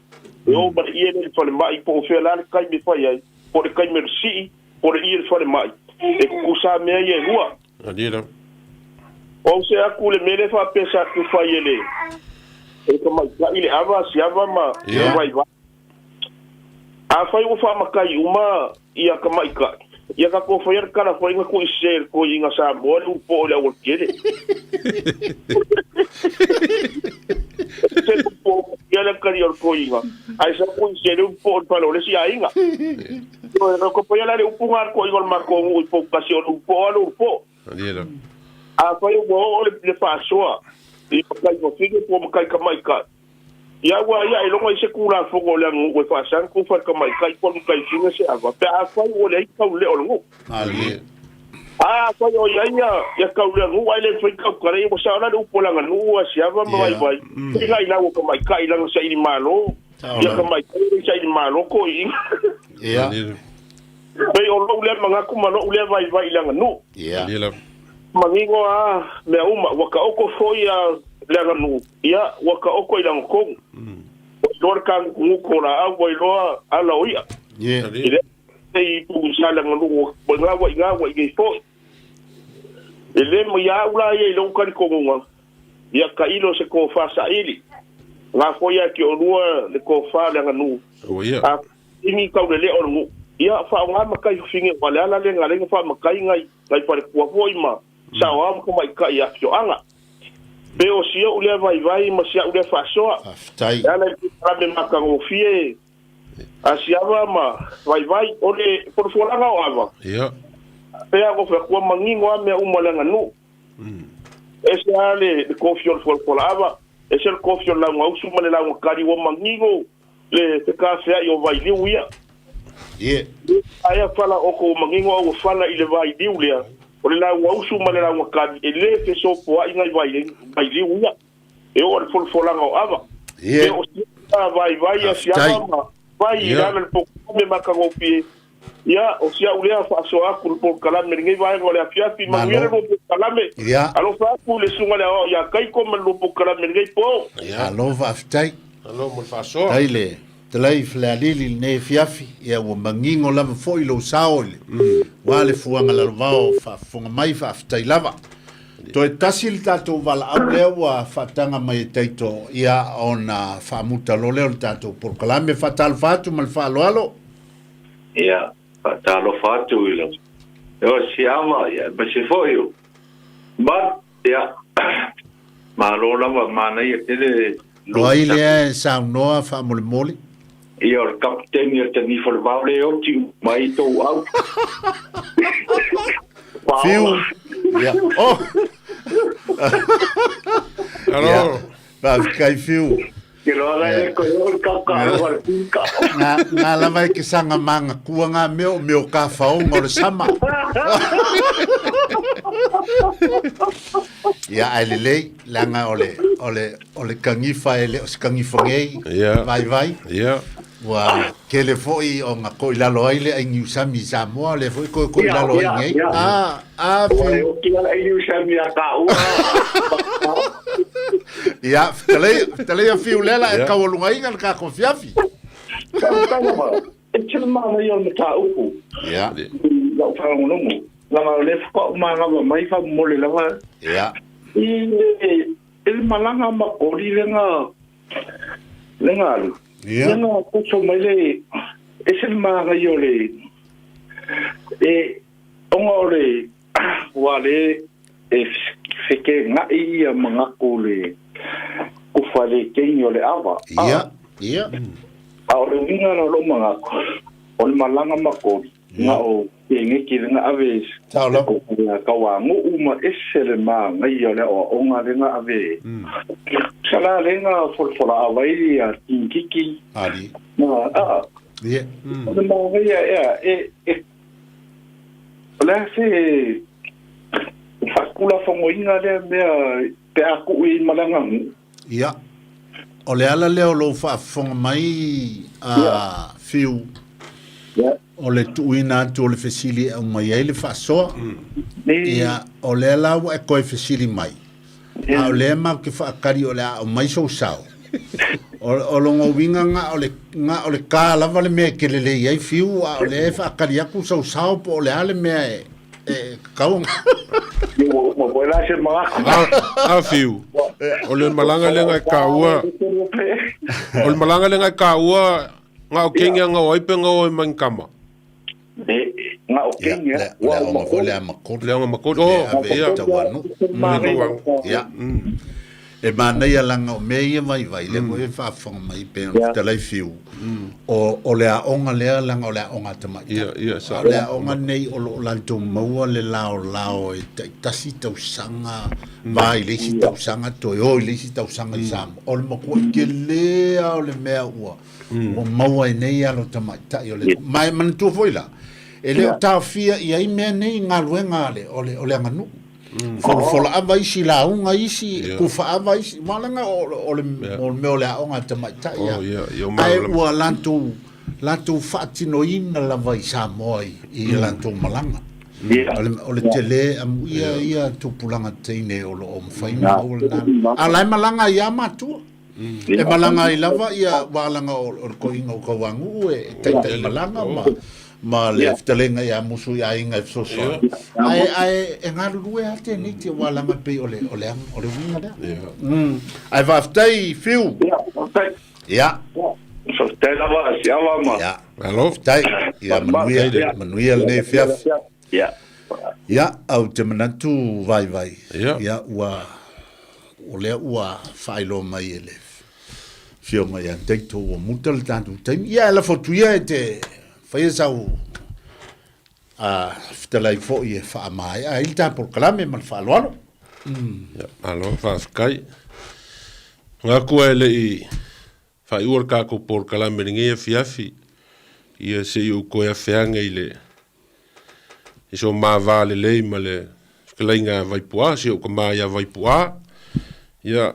Speaker 4: Eu ba ia ele fa mai po fe la kai mi fai ai. Por kai merci, por ia fa mai. E ku sa me ia rua.
Speaker 2: Ali la.
Speaker 4: O se akule mele fa pesa ku fa ele. E como ile ava si ava ma vai. A fa u fa makai uma ia ka mai ka. ia ka ko foi kala foi nga ko ser ko inga sa mo lu po la o kere se po ia la kari o ko inga ai sa ko ser un po pa lo le si ainga no ko foi la le un pungar ko igol ma ko un po ocasión un po a foi o le fa soa e kai ko fique po kai ka mai ka ia wa ia e longo se kula fogo le ngo fa san ku fa ka mai kai ko kai finga se agua pe a fa o le ka le o ngo
Speaker 1: ali
Speaker 4: a fa yo ia ka le ngo ai le fa ka kare mo sa na u pola nga nu a sia va mai vai ia ina o ka mai kai la se i malo ia ka mai kai se i malo ko i
Speaker 1: ia
Speaker 4: pe o lo le manga ku malo le vai la nga nu
Speaker 1: ia
Speaker 4: mangingo a me uma wa ka o ko foi a le nu ia waka oko i lang kong lor kan nguko na agua i loa ala oia ile ei tu sala ngulu nga wa i fo ile mo ya ula ye lo kan konga ia ka ilo se ko fa sa ili nga fo ya ki olua le ko fa le nganu
Speaker 2: oia
Speaker 4: a ini ka le o ngu ia fa nga makai finge wala ala le ngale fa makai ngai pare kwa voima sa wa ko mai ka ia fio anga be o sia ule vai ma sia ule fasoa
Speaker 1: tai
Speaker 4: ala ka me maka o fie asia ma vai ole por fora nga ava
Speaker 2: ia
Speaker 4: pe a go fa ko mangingo me umolanga nu ese ale de confio for ava ese el confio la ngau sumale la ngari wo mangingo le te ka se yo vai liuia aya fala o ko mangingo o fala ile vai liuia o le la wausu male la wakani e le fe so po ai ngai vai liuia e o le folfolanga o ava e o sia vai a sia mama vai ira le po me makango pie ia o sia ulea fa so aku po kalame ngai vai ngole afia pi mangere no po kalame alo fa ku le sunga le ya kai ko me lo po kalame ngai po
Speaker 1: alo va aftai
Speaker 2: alo mo fa so
Speaker 1: taile Talai flalili ne fiafi ia wa mangingo lava foi lo saole wale fuanga la vao fa funga mai fa aftai lava to e tasil tato vala au lea wa fatanga mai taito ia ona fa muta lo leo tato por kalame fatal fatu mal fa lo alo
Speaker 5: ia fatal fatu ilo eu siama ia basi foi ba ia malo lava mana ia tele
Speaker 1: lo ai lea sa noa fa mole mole
Speaker 5: ia o kapten ia tani forvale o ti mai to au
Speaker 1: fiu ia oh
Speaker 2: alo
Speaker 1: va kai fiu
Speaker 5: que lo ala ko o ka
Speaker 1: na la vai que sanga manga kuanga meu ka fao ngor sama ia alele langa ole kangifa ele kangifa ngei vai
Speaker 2: ia
Speaker 1: wa kele foi o nga ko ilalo aile ai ngiu sami samoa le foi ko ilalo ai ngei
Speaker 5: o ki ala ai ngiu sami aka u
Speaker 1: ia tele fiu lela e ka wolunga inga ka confiafi
Speaker 5: e tira mana yo mata uku
Speaker 1: ia
Speaker 5: la fa ngono la le fa manga mai fa mole la va
Speaker 1: ia
Speaker 5: el malanga ma ori lenga lenga ko so mai le es el manga yo le ongore wale fike nga ia manga ko le ku fale kenyo le ava
Speaker 1: ia
Speaker 5: ahora vinga lo manga on malanga ma ko nga o nge ki nga ave
Speaker 1: taulo
Speaker 5: ka wa ngo uma esele ma ngai ole o nga le nga ave sala le nga for avai ya kiki
Speaker 1: ali
Speaker 5: na
Speaker 1: ia
Speaker 5: na ma ya la se fakula fongo inga le me pe aku i malanga
Speaker 1: ia ole ala leo lo fa fonga mai a fiu o le tuina tu le fesili o mai ele fa so ia o le la e ko fesili mai a le ma ke fa kari o le o mai so sao o lo winga nga o le ka la vale me ke le ai fiu o le fa kari aku so sao po le ale me kaung
Speaker 5: mo bola se ma
Speaker 2: a fiu o le malanga le nga kaua o le malanga le nga kaua nga o kenga nga o ipe nga o mangkama
Speaker 5: nga o
Speaker 3: kenga
Speaker 1: le o mo le makot
Speaker 2: le nga makot
Speaker 1: ia tawanu ia e mana ia langa o me ia vai le mo e fa fonga mai pe te lai fiu o le a onga le langa o le a onga te mai
Speaker 2: ia sa
Speaker 1: le a onga nei o lo lanto maua le lao e tasi tau sanga vai le si tau sanga to o le si tau sanga sam o le mo ko ke le o le mea ua o maua nei alo te mai ta o le mai man tu foi la e le ta fia ia i me nei nga luenga le o le nganu fola ava isi la unga isi kufa ava isi malanga o le me o le aonga te mai ta ia ai ua lanto fatino ina la vai sa moi i lanto malanga o le tele am ia tupulanga teine o lo mfaina o le na ala malanga ia matua e malanga i lava ia walanga o koinga o kawangu e te malanga ma le ftelenga ia musu ia inga so ai e ngaru lue ate ni te walanga pe ole winga da ai va ftai fiu ia
Speaker 5: so te lava si ava ma
Speaker 1: ia alo ftai ia manuia ne fiaf ia au te manatu vai ia ua ole ua failo mai ele fio mai ante to mutal tanto tem ia la fotuia te fai sau ftalai fo i fa mai a il tempo clame mal fa lo
Speaker 2: alo fa skai nga ko ele i fa ur ka ko por clame ngi fiafi ia se u ko ya feanga ile iso ma vale le male sklinga vai pua se o ma ya vai pua ia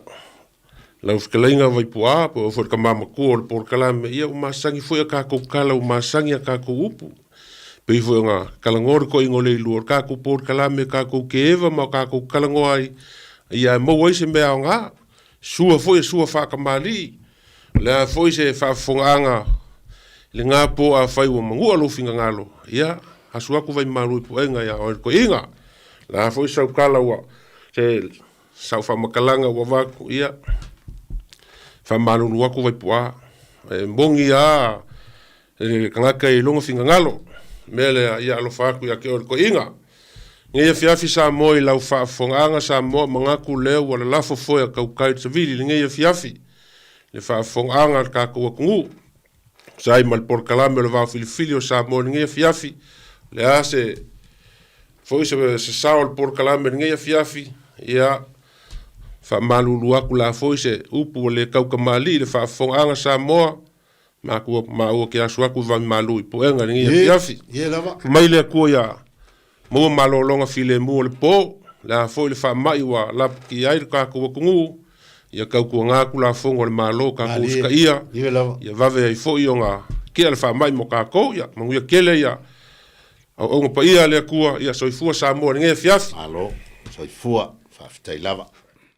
Speaker 2: la sklinga vai pua po for ka mama ko por clame ia o masangi foi ka ko kala o masangi ka ko upu pe foi nga kalangor ko ingole lur ka ko por clame ka ko keva ma ka ko kalangoi ia mo woi se me nga sua foi sua fa ka mali la foi se fa fonganga le nga po a fai o mangu alo finga ngalo ia asua ku vai malu po enga ya ko inga la foi sa kala wa se sa fa makalanga wa va ia fa malu wa ku vai po mbongi a kanga kai longo finga ngalo mele ia lo fa ku ya ko inga nge fiafi sa moi la fa fonganga sa mo manga ku le wala la fo fo ya ka kai tsvili nge fiafi le fa fonganga ka ku ngu sai mal por calame le va filifilio sa mo nge fiafi le ase foi se saul por calame nge fiafi ia fa malulu aku la foi se upu le kauka mali le fa fonganga sa mo ma o ke asu aku va malu po enga nge fiafi mai le ku ya mo malolonga file mo le po la foi le fa mai wa la ki ai ka ku ngu ia kau ku nga ku la fongo le malo ka ku ska ia va ve ai foi nga ke al fa mai mo ka ko ia mo ia kele ia o pa ia le ku ia soifua sa mo nge fiafi
Speaker 1: alo soifua fa ftai lava